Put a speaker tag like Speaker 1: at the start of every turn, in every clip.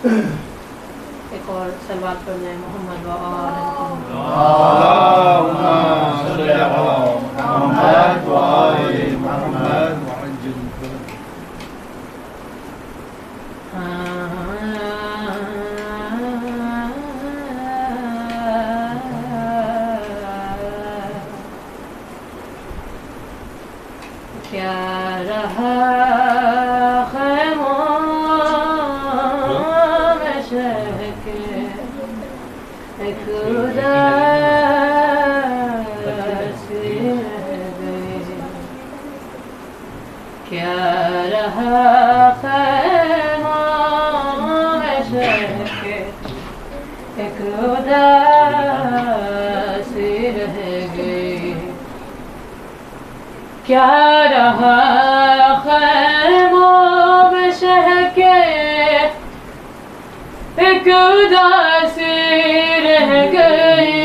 Speaker 1: एक और सलवात पढ़ जाए मोहम्मद व क्या रहा खैमों में शहके एक उदासी गई, क्या रहा खैमों में शहके एक उदासी रह गई, क्या रहा खैमों में शहके एक उदासी रह गई,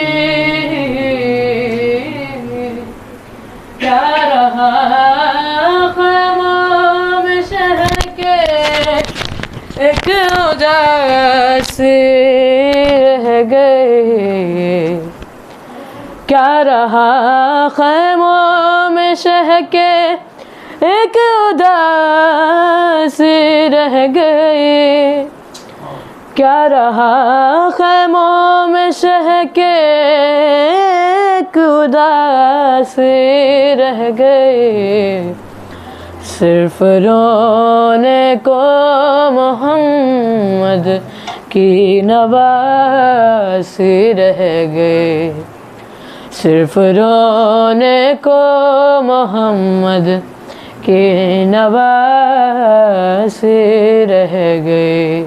Speaker 1: क्या रहा खैमों में शहके एक उदासी रह गई, क्या रहा खैमों में शहके एक उदासी रह गई, क्या रहा खैमों में शहके एक उदासी रह गई, सिर्फ रोने को मोहम्मद की नवासी रह गई, सिर्फ रोने को मोहम्मद की नवासी रह गई,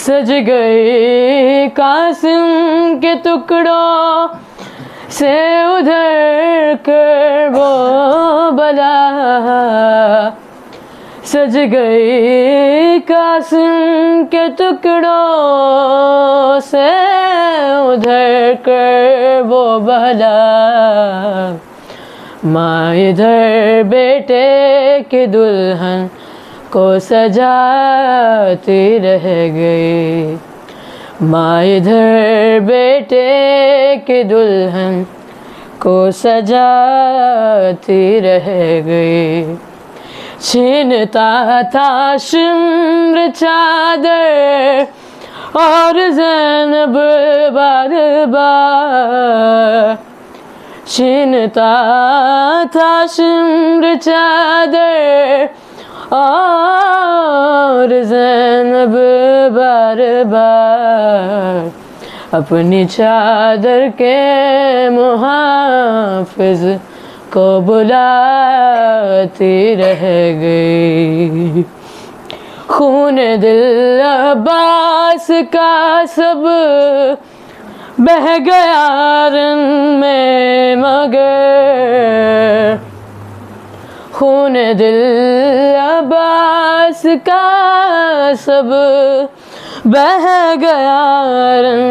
Speaker 1: सज गई कासिम के टुकड़ों से उधर कर वो बला, सज गई कासिम के टुकड़ों से उधर कर वो बला, माँ इधर बेटे के दुल्हन को सजाती रह गई, माँ इधर बेटे के दुल्हन को सजाती रह गई, छीनता था शिम्र चादर और ज़ैनब बार बार, छीनता था शिम्र चादर और ज़ैनब बार बार, अपनी चादर के मुहाफ़िज़ को बुलाती रह गई, खून दिल अब्बास का सब बह गया रन में मगर, खून दिल अब्बास का सब बह गया रन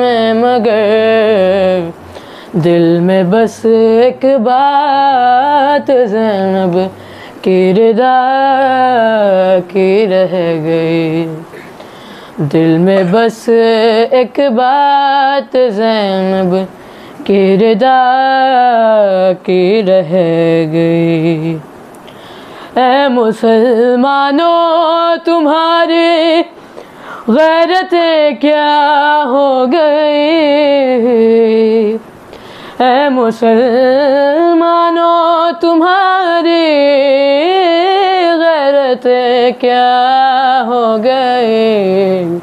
Speaker 1: में मगर, दिल में बस एक बात ज़ैनब की रिदा की रह गई, दिल में बस एक बात ज़ैनब की रिदा की रह गई, ऐ मुसलमानों तुम्हारी गैरतें क्या हो गई, ऐ मुसलमानों तुम्हारी गैरतें क्या हो गई,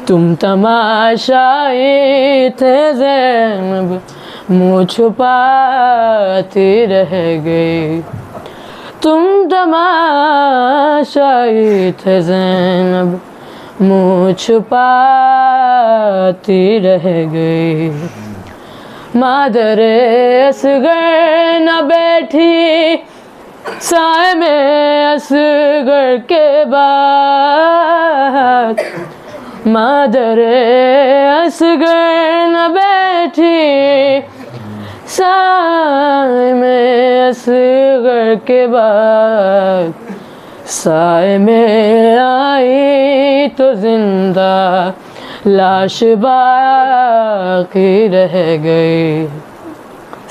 Speaker 1: तुम तमाशाई थे ज़ैनब मुँह छुपाती रह गई, तुम तमाशाई थे ज़ैनब मुँह छुपाती रह गई, मादरे असगर न बैठी साए में असगर के बाद, मादरे असगर न बैठी साए में असगर के बाद, साए में आई तो जिंदा लाश बाकी रह गई,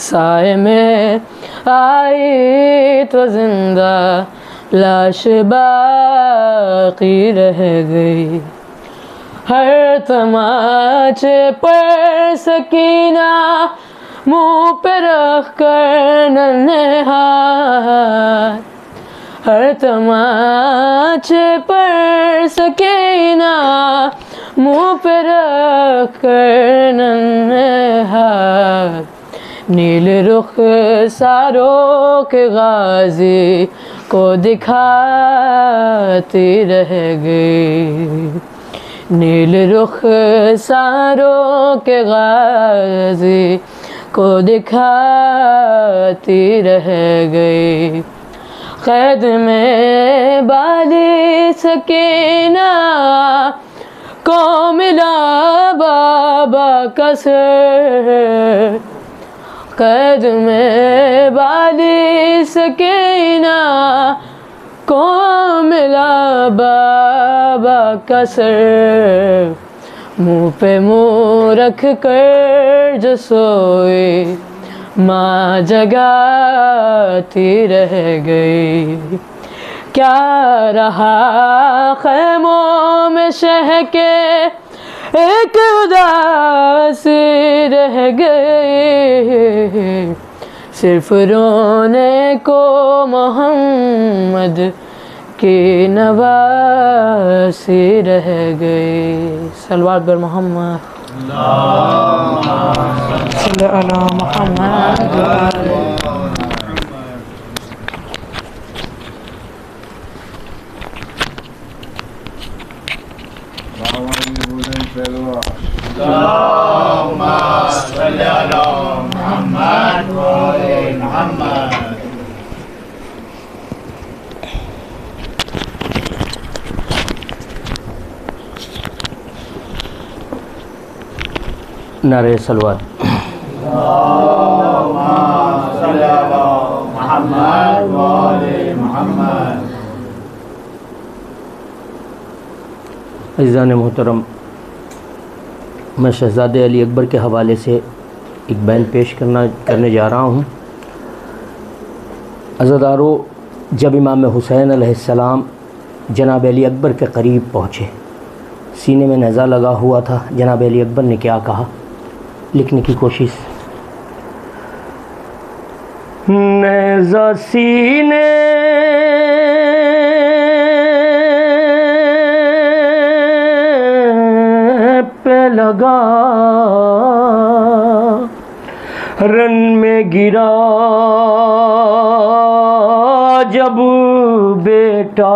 Speaker 1: साए में आई तो जिंदा लाश बाकी रह गई। हर तमाचे पर सकीना मुँह पे रख कर नन्हे हाथ, हर तमाचे पर सकीना मुँह पे रख कर नन्हे हाथ, नील रुख सारों के गाजी को दिखाती रह गई, नील रुख सारों के गाजी को दिखाती रह गई। कैद में बाली सकीना को मिला बाबा का सर, कैद में बाली सकीना को मिला बाबा का सर, मुँह पे मुँह रख कर जो सोए माँ जगाती रह गई। क्या रहा खैमों में शह के एक उदासी रह गए, सिर्फ रोने को मोहम्मद की नवासी रह गई। सलवात बर मोहम्मद सल्लल्लाहु अलैहि मोहम्मद।
Speaker 2: नारे सलवात। अज़ीज़ान मोहतरम, मैं शहज़ादे अली अकबर के हवाले से एक बयान पेश करने जा रहा हूँ। अज़ादारों, जब इमाम हुसैन अलैहिस्सलाम जनाब अली अकबर के करीब पहुँचे, सीने में नेज़ा लगा हुआ था, जनाब अली अकबर ने क्या कहा, लिखने की कोशिश। नेज़ा सीने पे लगा, रन में गिरा जब बेटा,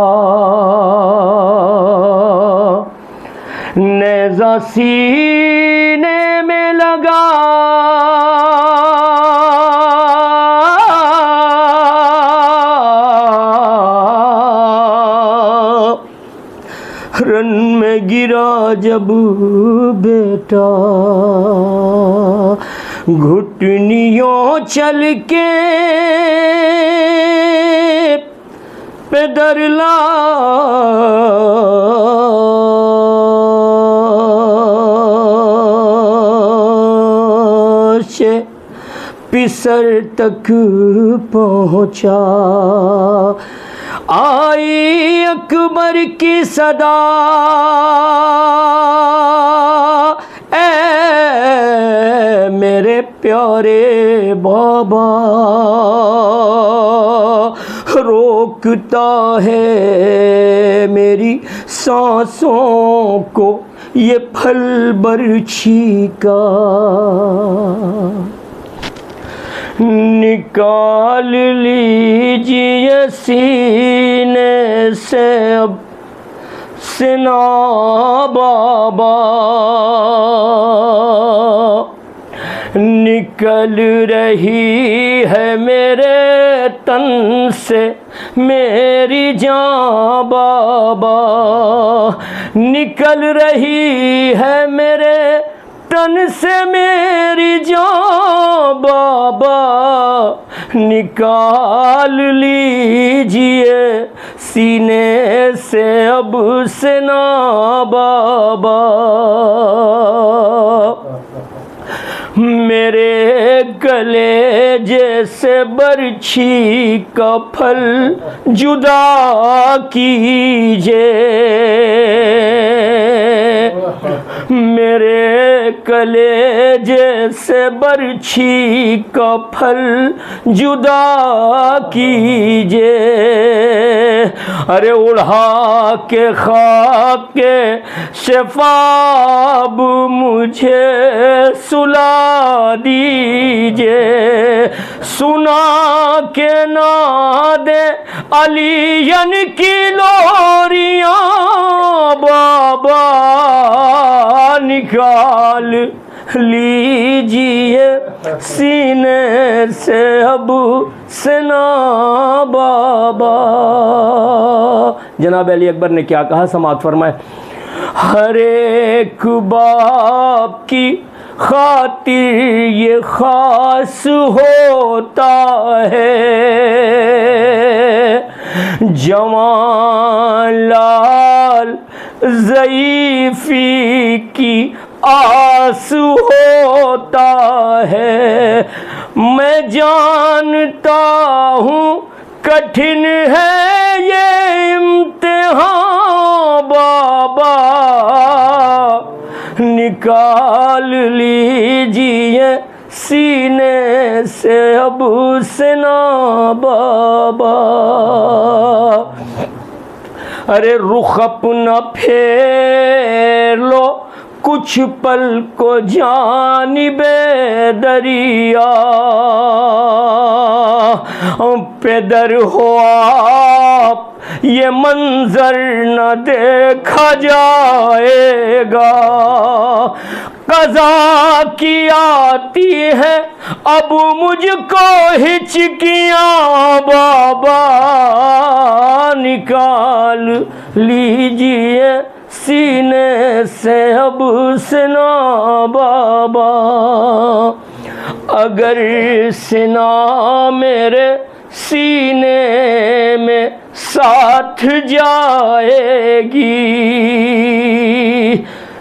Speaker 2: नेज़ा सीने में लगा, रन में गिरा जब बेटा, घुटनियों चल के पेदरला से पिसर तक पहुँचा। आई अकबर की सदा, ऐ मेरे प्यारे बाबा, रोकता है मेरी सांसों को ये फल बरछी का, निकाल लीजिए सीने से अब सिना बाबा, निकल रही है मेरे तन से मेरी जान बाबा, निकल रही है मेरे तन से मेरी जान बाबा, निकाल लीजिए सीने से अब से ना बाबा, मेरे गले जैसे बरछी का फल जुदा कीजिए, मेरे गले जैसे बरछी का फल जुदा कीजिए। अरे उड़ा के खाक के शफाब मुझे सुला दीजिए, सुना के नादे अलियन की लोरियां बाबा, निकाल लीजिए सीने से अब से ना बाबा। जनाब अली अकबर ने क्या कहा, समाअत फरमाए। हर एक बाप की खातिर ये खास होता है, जवान लाल ज़ईफ़ी की आस होता है। मैं जानता हूँ कठिन है ये इम्तिहान बाबा, निकाल लीजिए सीने से अब से ना बाबा। अरे रुख अपना फेर लो कुछ पल को जानिबे दरिया, पेदर हो आप ये मंजर न देखा जाएगा। कज़ा की आती है अब मुझको हिचकियाँ बाबा, निकाल लीजिए सीने से अब से ना बाबा। अगर सिना मेरे सीने में साथ जाएगी,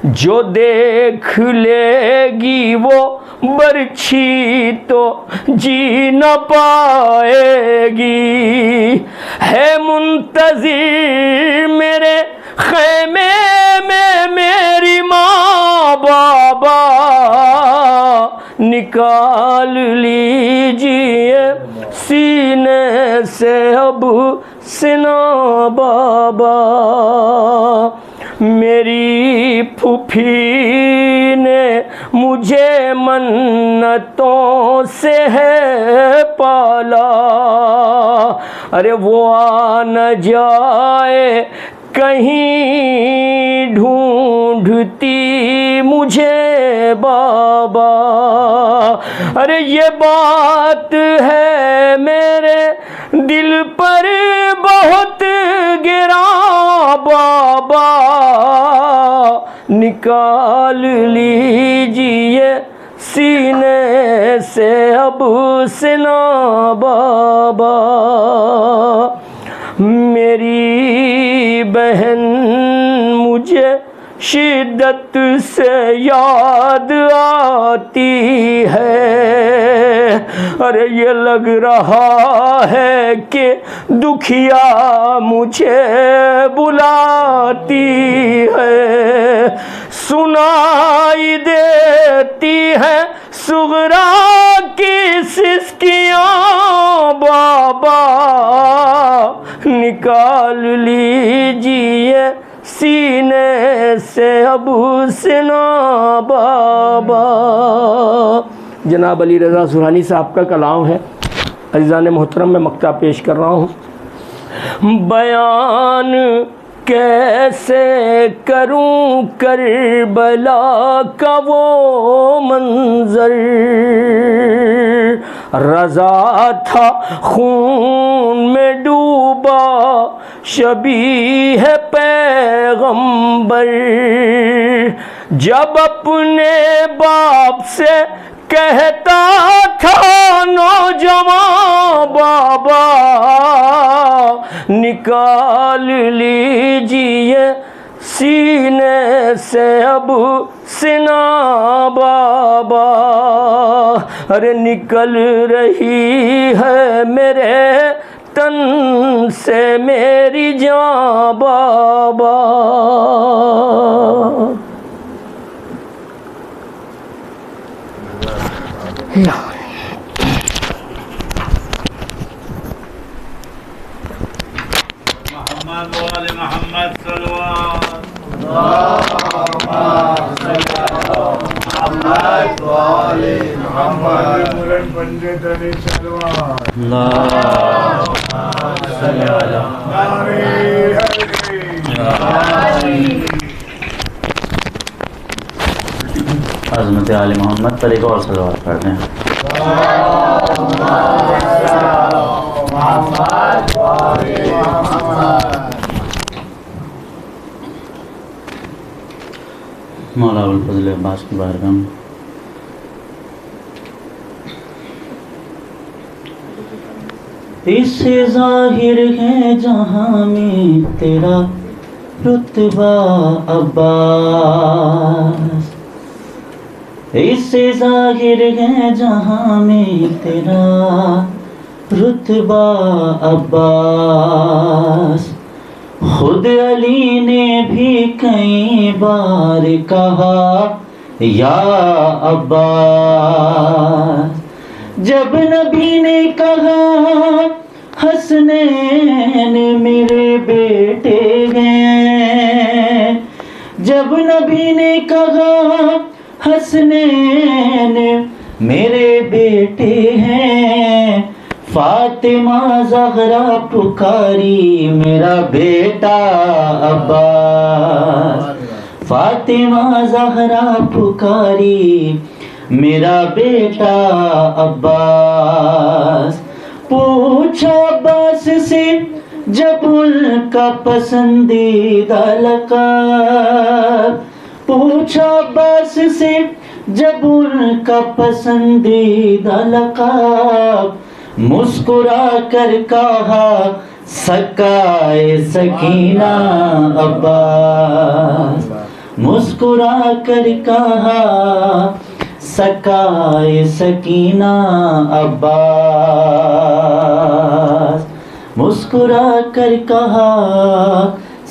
Speaker 2: जो देख लेगी वो बरछी तो जी न पाएगी। है मुंतज़िर मेरे ख़ैमे में मेरी माँ बाबा, निकाल लीजिए सीने से अब सिना बाबा। मेरी फूफी ने मुझे मन्नतों से है पाला, अरे वो आ न जाए कहीं ढूंढती मुझे बाबा। अरे ये बात है मेरे दिल पर बहुत गिरा बाबा, निकाल लीजिए सीने से अब सिना बाबा। मेरी बहन मुझे शिद्दत से याद आती है, अरे ये लग रहा है कि दुखिया मुझे बुलाती है। सुनाई देती है सुगरा की सिसकियाँ बाबा, निकाल लीजिए सीने से अब सिना बाबा। जनाब अली रज़ा सुरहानी साहब का कलाम है, अज़ीज़ान मोहतरम मैं मक्ता पेश कर रहा हूँ। बयान कैसे करूं करबला का वो मंजर, रज़ा था खून में डूबा शबीह पैगंबर। जब अपने बाप से कहता था नौजवान बाबा निकाल लीजिए सीने से अब सिना बाबा, अरे निकल रही है मेरे तन से मेरी जान बाबा।
Speaker 3: मोहम्मद वाले मोहम्मद सल्लल्लाहु
Speaker 4: अज़मत आले मोहम्मद पर एक और सलवात पढ़ते हैं। मौला अबुल फज़ल अब्बास की बारगाह में इससे ज़ाहिर है जहाँ में तेरा रुतबा अब्बास, इससे ज़ाहिर है जहाँ में तेरा रुतबा अब्बास। खुद अली ने भी कई बार कहा या अब्बास, जब नबी ने कहा हसनैन मेरे बेटे हैं, जब नबी ने कहा हसनैन मेरे बेटे हैं, फातिमा ज़हरा पुकारी मेरा बेटा अब्बास, फातिमा ज़हरा पुकारी मेरा बेटा अब्बास। पूछा अब्बास से जब उनका पसंदीदा लक़ब, पूछा अब्बास से जब उनका पसंदीदा लक़ब, मुस्कुरा कर कहा सकाए सकीना अब्बास, मुस्कुरा कर कहा सकाए सकीना अब्बास, मुस्कुरा कर कहा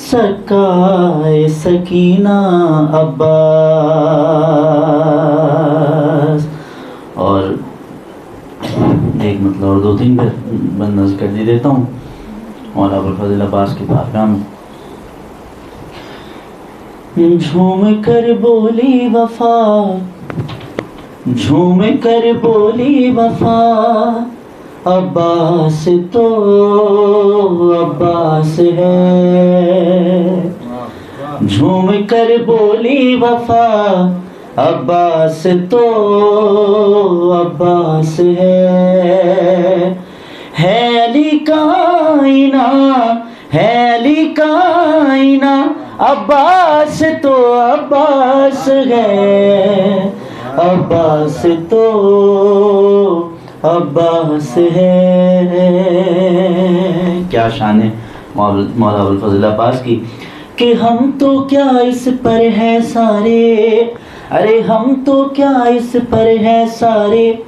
Speaker 4: सकाए सकीना अब्बास। और एक मतलब और दो तीन बंदस कर दी देता हूँ और अबुल फज़ल अब्बास की बारगाह में। झूम कर बोली वफा, झूम कर बोली वफा, अब्बास तो अब्बास है। झूम कर बोली वफा, अब्बास तो अब्बास है अली का आईना, है अली का आईना, अब्बास तो अब्बास है, अब्बास तो अब्बास है। क्या शान है मौला अबुल फज़ल अब्बास की कि हम तो क्या इस पर है सारे, अरे हम तो क्या इस पर है सारे,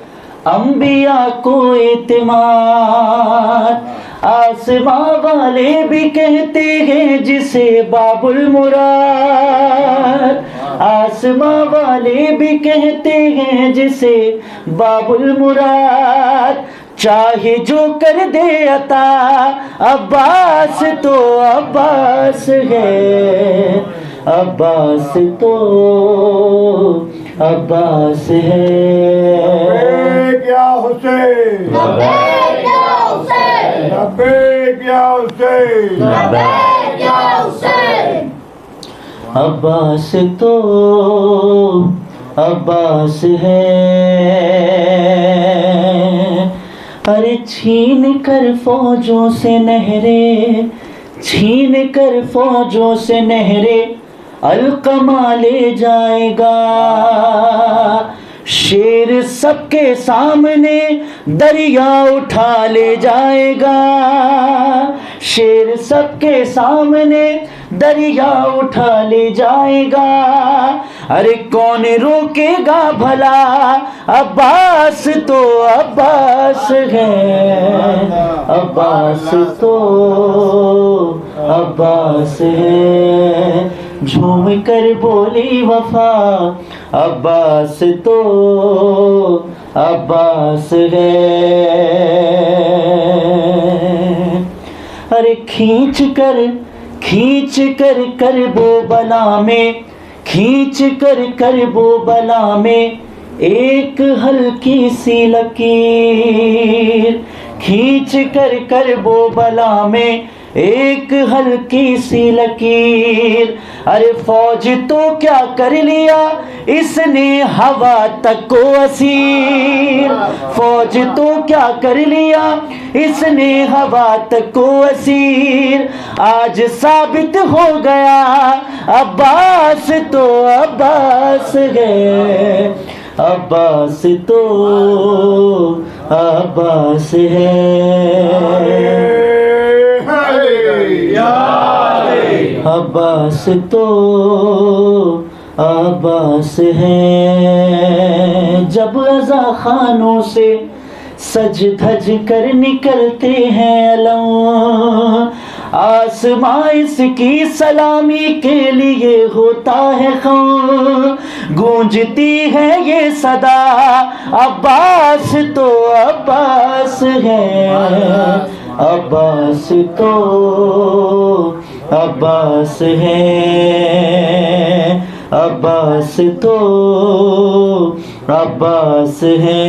Speaker 4: अंबिया को एतमाद। आसमां वाले भी कहते हैं जिसे बाबुल मुराद, आसमां वाले भी कहते हैं जिसे बाबुल मुराद। चाहे जो कर दे अता, अब्बास तो अब्बास है, अब्बास तो अब्बास है।
Speaker 3: क्या हुसैन, क्या हुसैन, क्या हुसैन, क्या हुसैन।
Speaker 4: अब्बास तो अब्बास है। अरे छीन कर फौजों से नहरे, छीन कर फौजों से नहरे, अलकमा ले जाएगा। शेर सबके सामने दरिया उठा ले जाएगा, शेर सबके सामने दरिया उठा ले जाएगा। अरे कौन रोकेगा भला, अब्बास तो अब्बास है, अब्बास तो अब्बास है। झूम कर बोली वफा, अब्बास तो अब्बास है। अरे खींच कर करबो बला में, खींच कर करबो बला में एक हल्की सी लकीर, खींच कर करबो बला में एक हल्की सी लकीर। अरे फौज तो क्या कर लिया इसने हवा तक को असीर, फौज तो क्या कर लिया इसने हवा तक को असीर। आज साबित हो गया अब्बास तो अब्बास है, अब्बास तो अब्बास है, अब्बास तो अब्बास है। जब रज़ा खानों से सज धज कर निकलते हैं अलम, आसमां इसकी सलामी के लिए होता है खम, गूंजती है ये सदा अब्बास तो अब्बास है, अब्बास तो अब्बास है, अब्बास तो अब्बास है।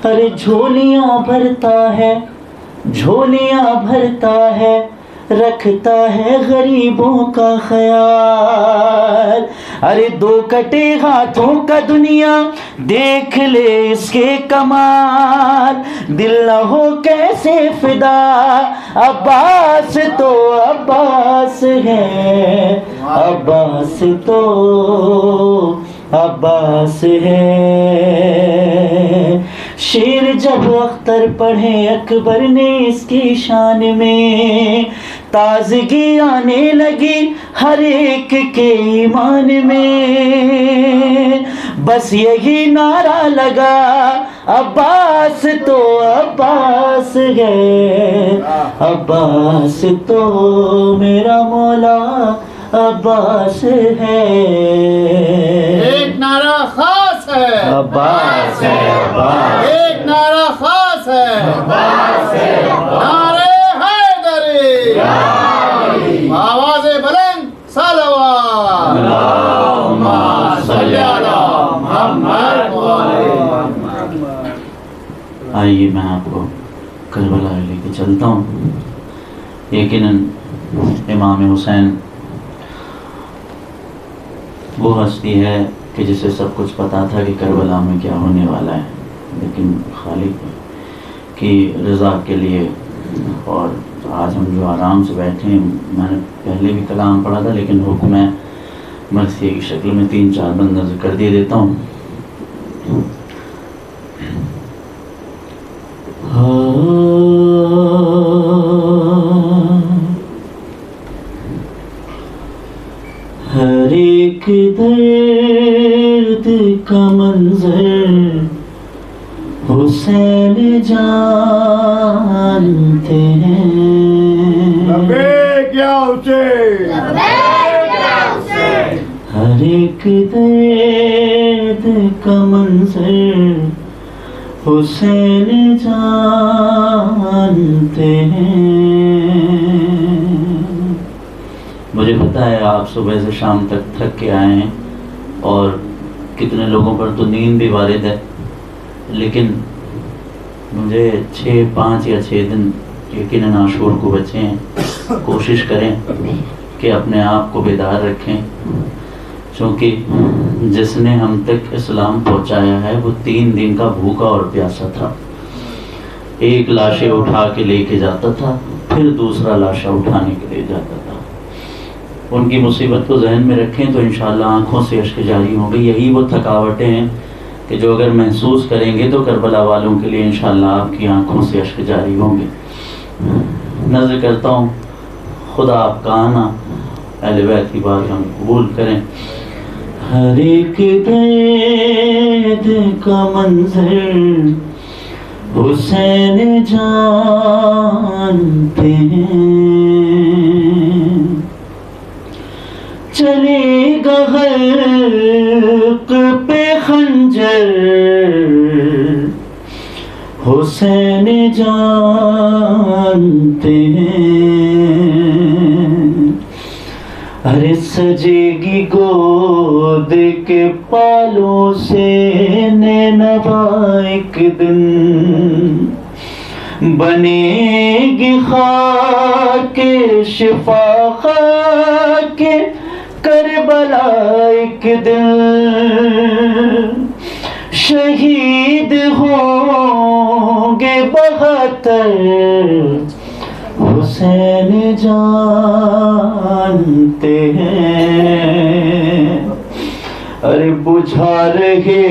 Speaker 4: अरे झोलियां भरता है, झोलियां भरता है, रखता है गरीबों का ख्याल। अरे दो कटे हाथों का दुनिया देख ले इसके कमाल, दिल न हो कैसे फिदा अब्बास तो अब्बास है, अब्बास तो अब्बास है। शेर जब अख्तर पढ़े अकबर ने इसकी शान में, ताजगी आने लगी हर एक के ईमान में। बस यही नारा लगा अब्बास तो अब्बास है, अब्बास तो मेरा मौला अब्बास है।
Speaker 3: एक नारा खास है
Speaker 4: अब्बास है, अब्बास,
Speaker 3: एक नारा खास है
Speaker 4: अब्बास है,
Speaker 3: नारे हैदरी, आवाज़े बुलंद सलवात,
Speaker 4: अल्लाहुम्मा सल्ली अला मुहम्मद व आले। आइए मैं आपको करबला लेके चलता हूँ। यकीनन इमाम हुसैन वो हस्ती है कि जिसे सब कुछ पता था कि करबला में क्या होने वाला है, लेकिन खालिक की रज़ा के लिए। और आज हम जो आराम से बैठे हैं, मैंने पहले भी कलाम पढ़ा था, लेकिन हुक्म है मरसिया की शक्ल में 3-4 बंद नज़र कर दिए देता हूँ। हर एक दर्द का मंजर हुसैन जानते हैं।
Speaker 3: लब्बैक या हुसैन,
Speaker 4: हर एक दर्द का मंजर हुसैन जानते हैं। मुझे पता है आप सुबह से शाम तक थक के आए हैं और कितने लोगों पर तो नींद भी वारिद है, लेकिन मुझे 5 या 6 दिन यकीनन आशूर को बचे हैं। कोशिश करें कि अपने आप को बेदार रखें, क्योंकि जिसने हम तक इस्लाम पहुंचाया है वो 3 दिन का भूखा और प्यासा था। एक लाशें उठा के लेके जाता था, फिर दूसरा लाशा उठाने के लिए जाता था। उनकी मुसीबत को जहन में रखें तो इंशाअल्लाह आँखों से अश्क जारी होंगे। यही वो थकावटें हैं कि जो अगर महसूस करेंगे तो करबला वालों के लिए इंशाअल्लाह आपकी आँखों से अश्क जारी होंगे। नज़र करता हूँ खुदा आपका आना अहले बैत की बात हम कबूल करें। हर एक दर्द का मंजर हुसैन जानते हैं, चलेगा हल्क पे खंजर हुसैन जानते हैं। अरे सजेगी गोद के पालों से नैनवा एक दिन, बनेगी खाके शिफा खाके करबला एक दिन, शहीद होंगे 72 हुसैन जानते हैं। अरे बुझा रहे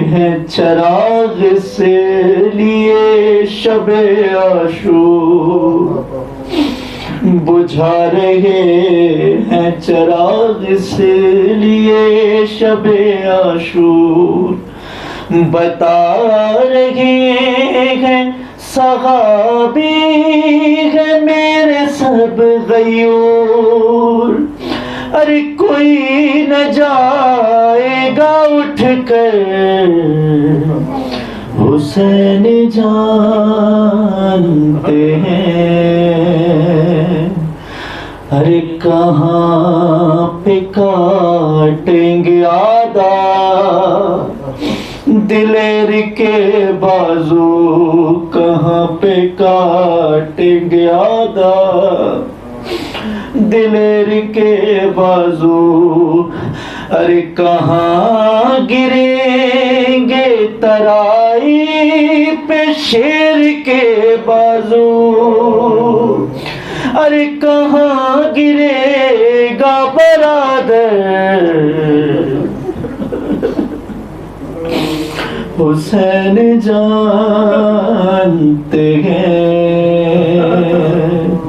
Speaker 4: हैं चराग से लिए शबे आशूर, बुझा रहे हैं चराग से लिए शबे आशूर, बता रहे हैं सहाबी है मेरे सब गयूर। अरे कोई न जाएगा उठकर हुसैन जानते हैं। अरे कहाँ पे काटेंगे आदा दिलेर के बाजू, कहाँ पे काटेंगे आदा दिलेर के बाजू। अरे कहाँ गिरेंगे तराई पे शेर के बाजू, अरे कहाँ गिरेगा बरादर हुसैन जानते हैं,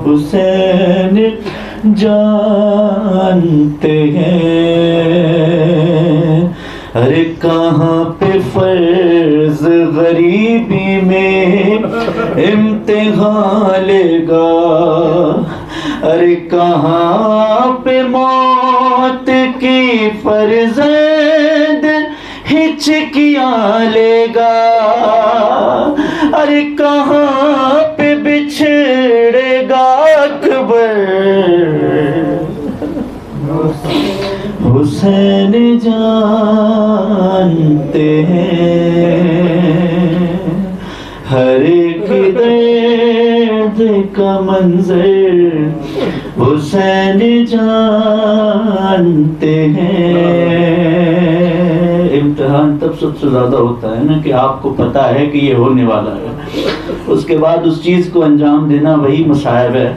Speaker 4: हुसैन जानते हैं। अरे कहाँ पे फर्ज गरीबी में इम्तिहान लेगा, अरे कहाँ पे मौत की फर्जंद हिचकियाँ लेगा, अरे कहाँ पे बिछड़ेगा अकबर हुसैन जानते हैं। हर एक दर्द का मंजर हुसैन जानते हैं। इम्तिहान तब सबसे ज्यादा होता है ना कि आपको पता है कि ये होने वाला है, उसके बाद उस चीज को अंजाम देना वही मसाइब है।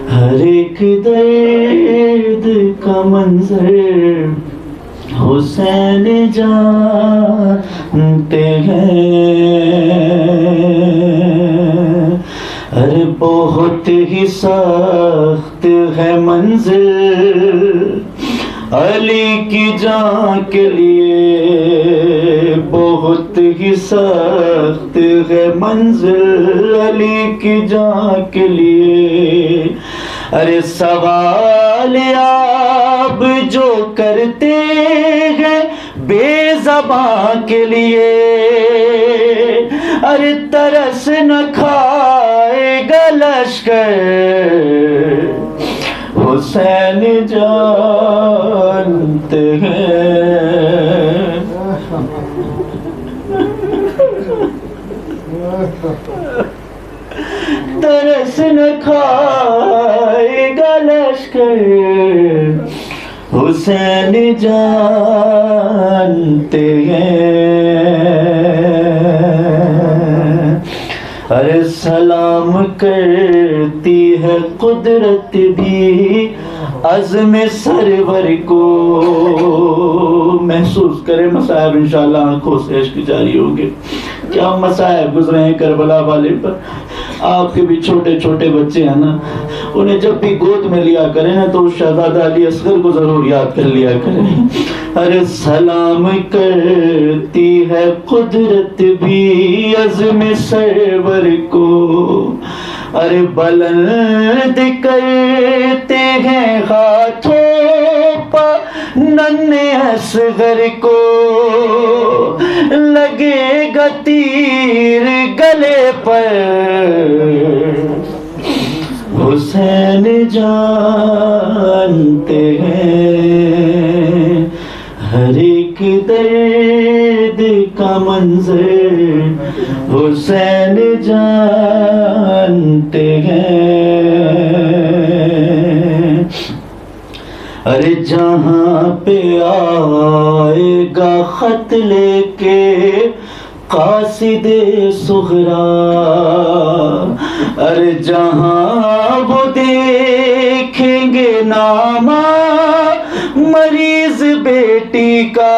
Speaker 4: हर एक दर्द का मंजर हुसैन जानते हैं। अरे बहुत ही सख्त है मंजिल अली की जान के लिए, बहुत ही सख्त है मंजिल अली की जान के लिए। अरे सवाल आप जो करते हैं बेज़बां के लिए, अरे तरस न खाएगा लश्कर हुसैन जानते हैं। तरस न खाएगा लश्कर हुसैन जानते हैं। अरे सलाम करती है कुदरत भी अज़्म सरवर को महसूस करें। मसाइब इंशाअल्लाह आंखों से इश्क जारी होंगे। क्या मसाइब गुजरे हैं करबला वाले पर। आपके भी छोटे छोटे बच्चे हैं ना, उन्हें जब भी गोद में लिया करें ना तो शहजादा अली असगर को जरूर याद कर लिया करें। अरे सलाम करती है कुदरत भी अज़्म सरवर को, अरे बुलंद करते हैं हाथों पर नन्हे असगर को, लगेगा तीर गले पर हुसैन जानते हैं हर एक दर्द का मंजर हुसैन जानते हैं। अरे जहाँ पे आएगा खत लेके कासिदे सुगरा, अरे जहाँ वो देखेंगे नामा मरीज बेटी का,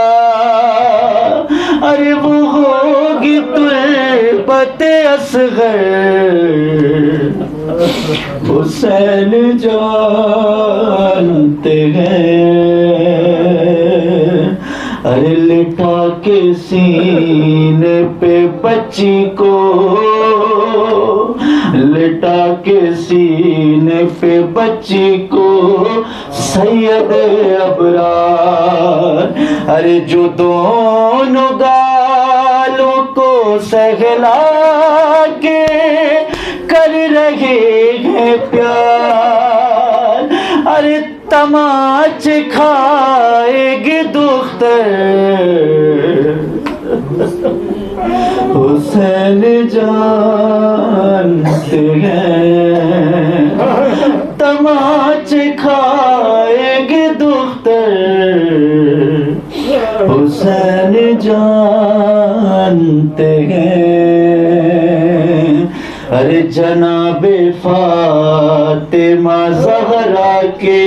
Speaker 4: अरे वो होगी तुल्बत असगर हुसैन जानते हैं। अरे लिटा के सीने पे बच्ची को, लिटा के सीने पे बच्ची को सैयद अबरार, अरे जो दोनों गालों को सहला के कर रहे हैं प्यार, अरे तमाचे खाएगी दुख्तर हुसैन जानते हैं, तमाचे खाएगी दुख्तर हुसैन जानते हैं। अरे जनाबे फातिमा ज़हरा के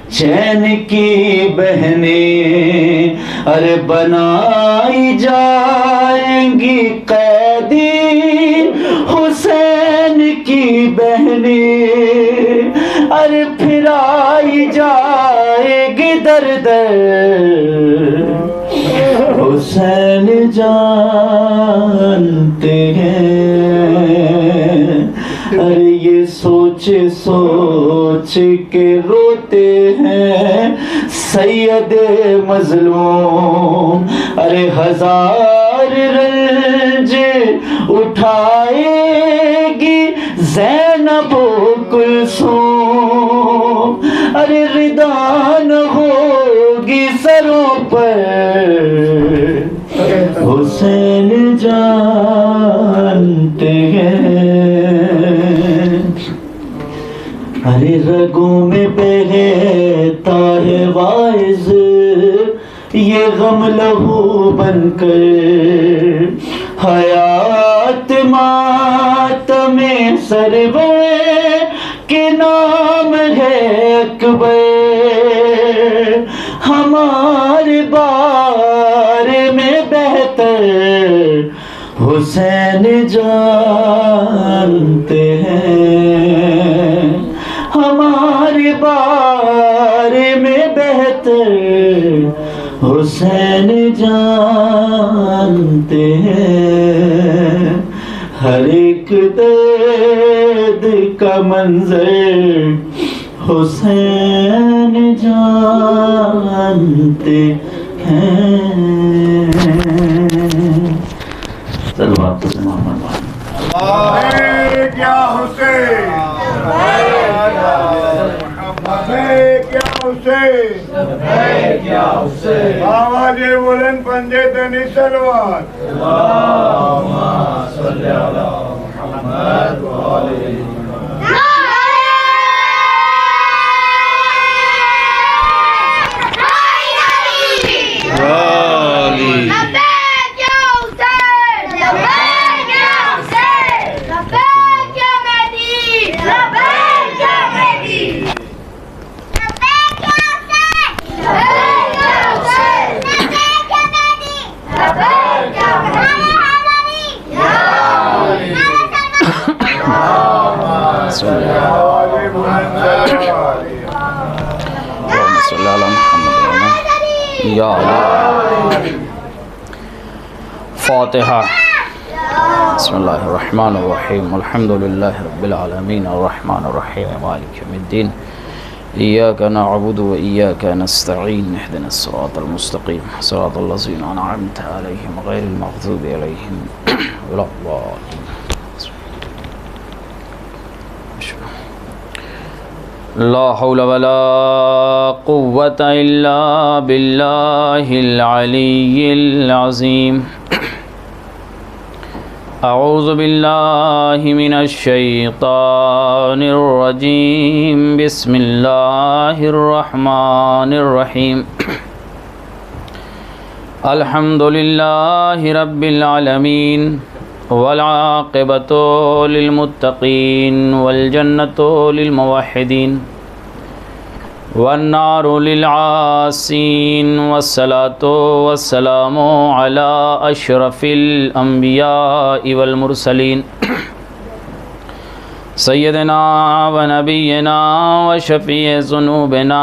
Speaker 4: चैन की बहनें, अरे बनाई जाएंगी कैदी हुसैन की बहनें, अरे फिराई जाएगी दर दर हुसैन जानते हैं। अरे ये सोच सोच के रोते हैं सैयद मजलूम, अरे हजार रंज उठाएगी ज़ैनब कुलसूम, अरे रिदान होगी सरों पर हुसैन जानते हैं। अरे रगों में बहता है वाइज ये गम लहू बनकर, हयात मातमे सरवर के नाम है अकबर, हमारे बारे में बेहतर हुसैन जानते हैं, हमारे बारे में बेहतर हुसैन जानते हैं। हर एक दर्द का मंजर हुसैन जानते हैं। सल्लल्लाहु अलैहि मोहम्मद
Speaker 3: क्या हुसैन, क्या हुसैन, आवाज़े बुलंद पंजे तनी सलवार।
Speaker 5: या अल्लाह। फातिहा। बिस्मिल्लाहिर्रहमानिर्रहीम अल्हम्दुलिल्लाहि रब्बिल आलमीन अर्रहमानिर्रहीम मालिकि यौमिद्दीन इय्याका नअबुदु व इय्याका नस्तईन इहदिनस सिरातल मुस्तकीम सिरातल लज़ीना अनअमता अलैहिम गैरिल मग़ज़ूबि अलैहिम वलद्दाल्लीन। ला हौला वला कुव्वता इल्ला बिल्लाहिल अलिय्यिल अज़ीम। अऊज़ु बिल्लाहि मिनश शैतानिर रजीम। बिस्मिल्लाहिर रहमानिर रहीम। अल्हम्दुलिल्लाहि रब्बिल आलमीन वल आक़िबतु लिल मुत्तक़ीन वल जन्नतु लिल मुवह्हिदीन वन नारु लिल आसीन वस्सलातु वस्सलामु अला अशरफिल अंबियाइ वल मुरसलीन सय्यदना व नबियना व शफ़ीए ज़ुनूबिना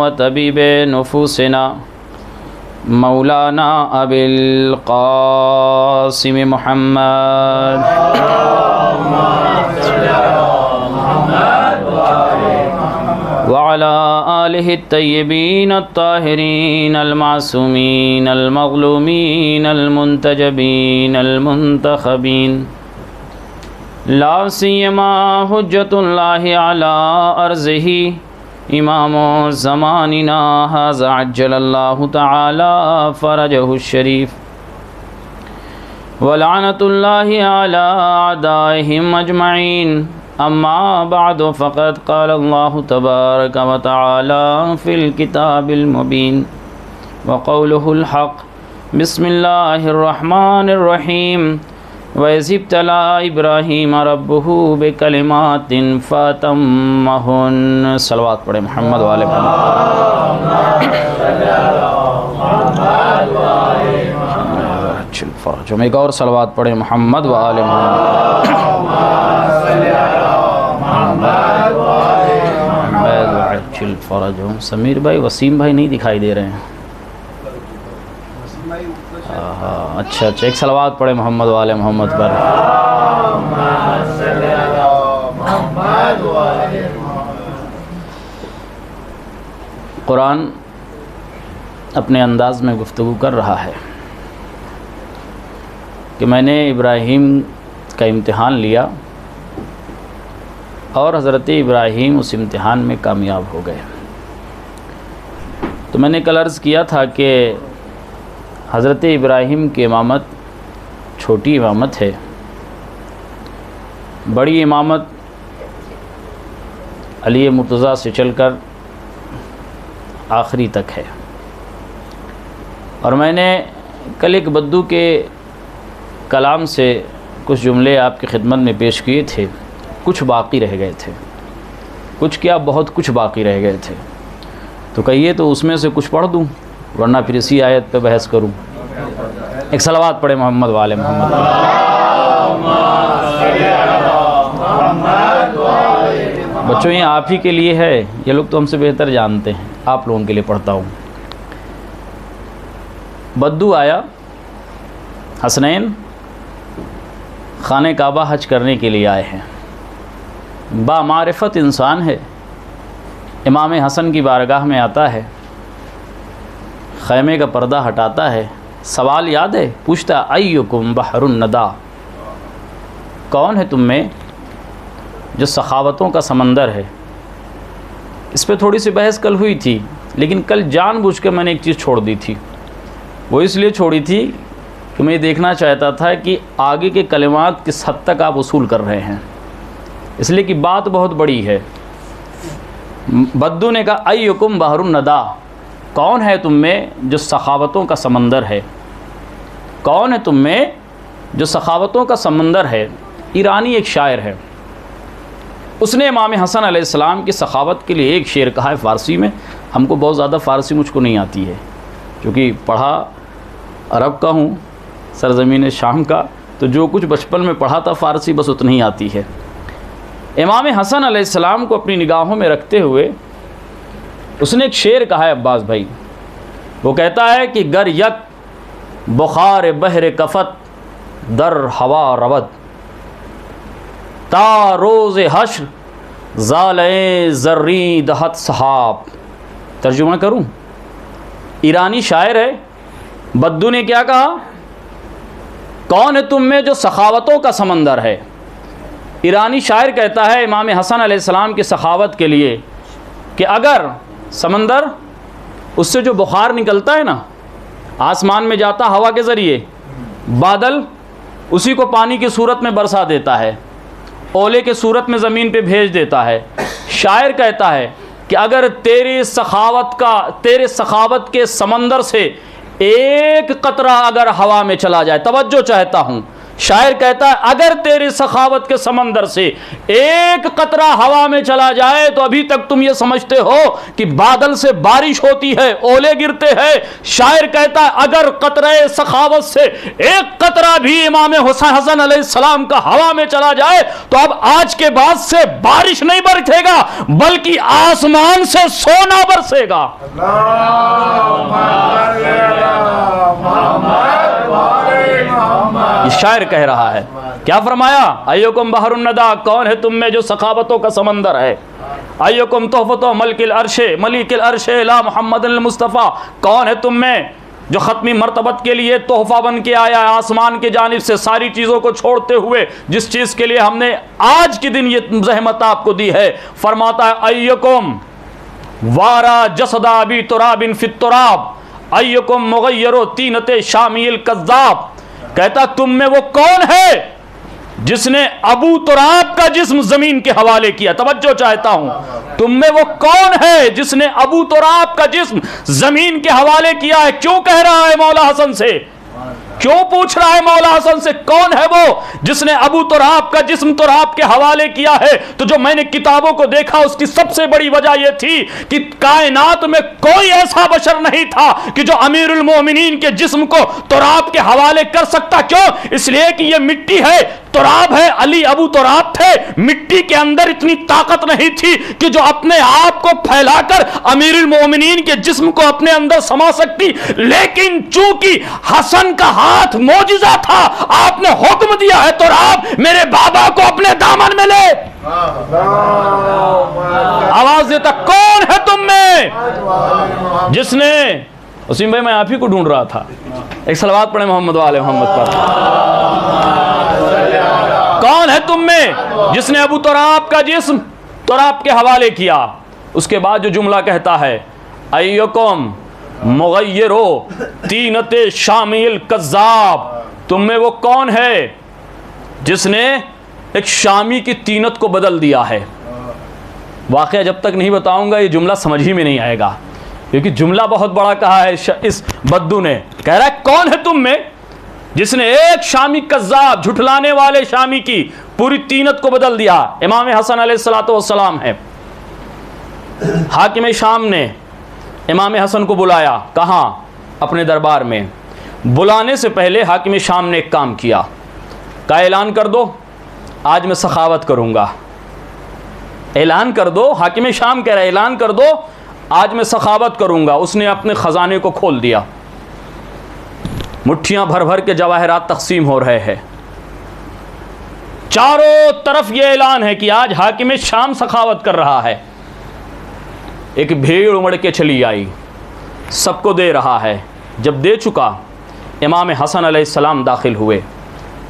Speaker 5: व तबीबे नुफूसिना मौलाना अबिल क़ासिम मुहम्मद वअला आलिहि तय्यबीन अत्ताहिरीन अलमासूमीन अलमज़लूमीन अलमुंतजबीन अलमुंतखबीन ला सियमा हुज्जतुल्लाहि अला अर्ज़िही इमामो ज़मानिना हाज़ा अज्जलल्लाहु तआला फ़रजहु शरीफ व लानतुल्लाहि अला अदाइहिम अजमईन। अम्मा बादु फ़क़द क़ालल्लाहु तबारक व तआला फ़िल किताबिल मुबीन व क़ौलुहुल हक़। बिस्मिल्लाहिर रहमानिर रहीम। व इज़ इब्तला इब्राहीम रब्बुहु बिकलिमातिन फ़अतम्महुन। सलवात पढ़े मोहम्मद वाले मोहम्मद। एक और सलवात पढ़े मोहम्मद वाले मोहम्मद। समीर भाई वसीम भाई नहीं दिखाई दे रहे हैं। अच्छा अच्छा, एक सलवात पढ़े मोहम्मद वाले मोहम्मद पर। कुरान अपने अंदाज़ में गुफ्तगू कर रहा है कि मैंने इब्राहीम का इम्तिहान लिया और हज़रत इब्राहीम उस इम्तिहान में कामयाब हो गए। तो मैंने कल अर्ज़ किया था कि हज़रत इब्राहीम की इमामत छोटी इमामत है, बड़ी इमामत अली मुर्तज़ा से चलकर आखिरी तक है। और मैंने कल एक बद्दू के कलाम से कुछ जुमले आपकी खिदमत में पेश किए थे, कुछ बाकी रह गए थे, कुछ क्या बहुत कुछ बाकी रह गए थे। तो कहिए तो उसमें से कुछ पढ़ दूँ, वरना फिर इसी आयत पे बहस करूं। एक सलवात पढ़े मोहम्मद वाले मोहम्मद। बच्चों ये आप ही के लिए है, ये लोग तो हमसे बेहतर जानते हैं, आप लोगों के लिए पढ़ता हूँ। बद्दू आया, हसनैन खाने काबा हज करने के लिए आए हैं, बामारिफत इंसान है। इमाम हसन की बारगाह में आता है, खैमे का पर्दा हटाता है, सवाल याद है, पूछता अय्युकुम बहरुन नदा, कौन है तुम में जो सखावतों का समंदर है। इस पे थोड़ी सी बहस कल हुई थी, लेकिन कल जानबूझ के मैंने एक चीज़ छोड़ दी थी। वो इसलिए छोड़ी थी कि मैं ये देखना चाहता था कि आगे के कलिमात किस हद तक आप वसूल कर रहे हैं, इसलिए कि बात बहुत बड़ी है। बद्दू ने कहा अय्युकुम बहरुन नदा, कौन है तुम में जो सखावतों का समंदर है, कौन है तुम में जो सखावतों का समंदर है। ईरानी एक शायर है, उसने इमाम हसन अलैहिस्सलाम की सखावत के लिए एक शेर कहा है फ़ारसी में। हमको बहुत ज़्यादा फ़ारसी मुझको नहीं आती है, क्योंकि पढ़ा अरब का हूँ, सरज़मीन शाम का, तो जो कुछ बचपन में पढ़ा था फ़ारसी बस उतनी ही आती है। इमाम हसन अलैहिस्सलाम को अपनी निगाहों में रखते हुए उसने एक शेर कहा है अब्बास भाई, वो कहता है कि गर यक बुखार बहर कफत दर हवा रवद ता रोज़ हश्र ज़ाले ज़र्री दहत सहाब। तर्जुमा करूं? ईरानी शायर है, बद्दू ने क्या कहा? कौन है तुम में जो सखावतों का समंदर है। ईरानी शायर कहता है इमाम हसन अलैहिस्सलाम की सखावत के लिए कि अगर समंदर, उससे जो बुखार निकलता है ना, आसमान में जाता हवा के ज़रिए, बादल उसी को पानी की सूरत में बरसा देता है, ओले के सूरत में ज़मीन पे भेज देता है। शायर कहता है कि अगर तेरे सखावत के समंदर से एक कतरा अगर हवा में चला जाए, तवज्जो चाहता हूँ, शायर कहता है अगर तेरे सखावत के समंदर से एक कतरा हवा में चला जाए तो अभी तक तुम ये समझते हो कि बादल से बारिश होती है, ओले गिरते हैं। शायर कहता है अगर कतरे सखावत से एक कतरा भी इमाम हसन अलैहिस्सलाम का हवा में चला जाए तो अब आज के बाद से बारिश नहीं बरसेगा बल्कि आसमान से सोना बरसेगा। ये शायर कह रहा है। क्या फरमाया? अय्युकुम बहरुन नदा, कौन है तुम में जो सखावतों का समंदर है। अय्युकुम तोहफतो मलिकिल अर्शे ला मुहम्मदुल मुस्तफ़ा, कौन है तुम में जो ख़त्मी मर्तबत के लिए तोहफ़ा बन के आया है आसमान की जानिब से, सारी चीज़ों को छोड़ते हुए जिस चीज़ के लिए हमने आज के दिन ये ज़हमत आपको दी है। फरमाता है अय्युकुम वारा जसदा बी तुराबिन फित तुराब अय्युकुम मुगय्यरो तीनते शामिल कज़्ज़ाब। कहता तुम में वो कौन है जिसने अबू तुराब का जिस्म जमीन के हवाले किया। तवज्जो चाहता हूं, तुम में वो कौन है जिसने अबू तुराब का जिस्म जमीन के हवाले किया है। क्यों कह रहा है मौला हसन से, क्यों पूछ रहा है मौला हसन से, कौन है वो जिसने अबू तुराब का जिस्म तुराब के हवाले किया है। तो जो मैंने किताबों को देखा उसकी सबसे बड़ी वजह यह थी कि कायनात में कोई ऐसा बशर नहीं था कि जो अमीरुल मोमिनीन के जिस्म को तुराब के हवाले कर सकता। क्यों? इसलिए कि यह मिट्टी है, तुराब है, अली अबू तुराब थे। मिट्टी के अंदर इतनी ताकत नहीं थी कि जो अपने आप को फैलाकर अमीरुल मोमिनीन के जिस्म को अपने अंदर समा सकती। लेकिन चूंकि हसन का हाथ मौजिजा था, आपने हुक्म दिया है तुराब मेरे बाबा को अपने दामन में ले। आवाज देता कौन है तुम में जिसने, उसी में मैं आप ही को ढूंढ रहा था। एक सलवात पढ़े मोहम्मद वाले मोहम्मद पर। कौन है तुम में जिसने अबू तुराब का जिस्म तुराब के हवाले किया। उसके बाद जो जुमला कहता है अय्युकुम मुगय्यरो तीनते शामिल कज़्ज़ाब, तुम में वो कौन है जिसने एक शामी की तीनत को बदल दिया है। वाक़या जब तक नहीं बताऊंगा ये जुमला समझ ही में नहीं आएगा, क्योंकि जुमला बहुत बड़ा कहा है इस बद्दू ने। कह रहा है कौन है तुम में जिसने एक शामी कज़्ज़ाब, झुठलाने वाले शामी की पूरी तीनत को बदल दिया। इमाम हसन अलैहिस्सलातु वस्सलाम है। हाकिम शाम ने इमाम हसन को बुलाया, कहाँ? अपने दरबार में। बुलाने से पहले हाकिम शाम ने एक काम किया, कहा ऐलान कर दो आज मैं सखावत करूँगा। ऐलान कर दो, हाकिम शाम कह रहा है ऐलान कर दो आज मैं सखावत करूँगा। उसने अपने ख़जाने को खोल दिया, मुट्ठियाँ भर भर के जवाहरात तकसीम हो रहे हैं। चारों तरफ ये ऐलान है कि आज हाकिम शाम सखावत कर रहा है। एक भीड़ उमड़ के चली आई, सबको दे रहा है। जब दे चुका, इमाम हसन अलैहिस्सलाम दाखिल हुए।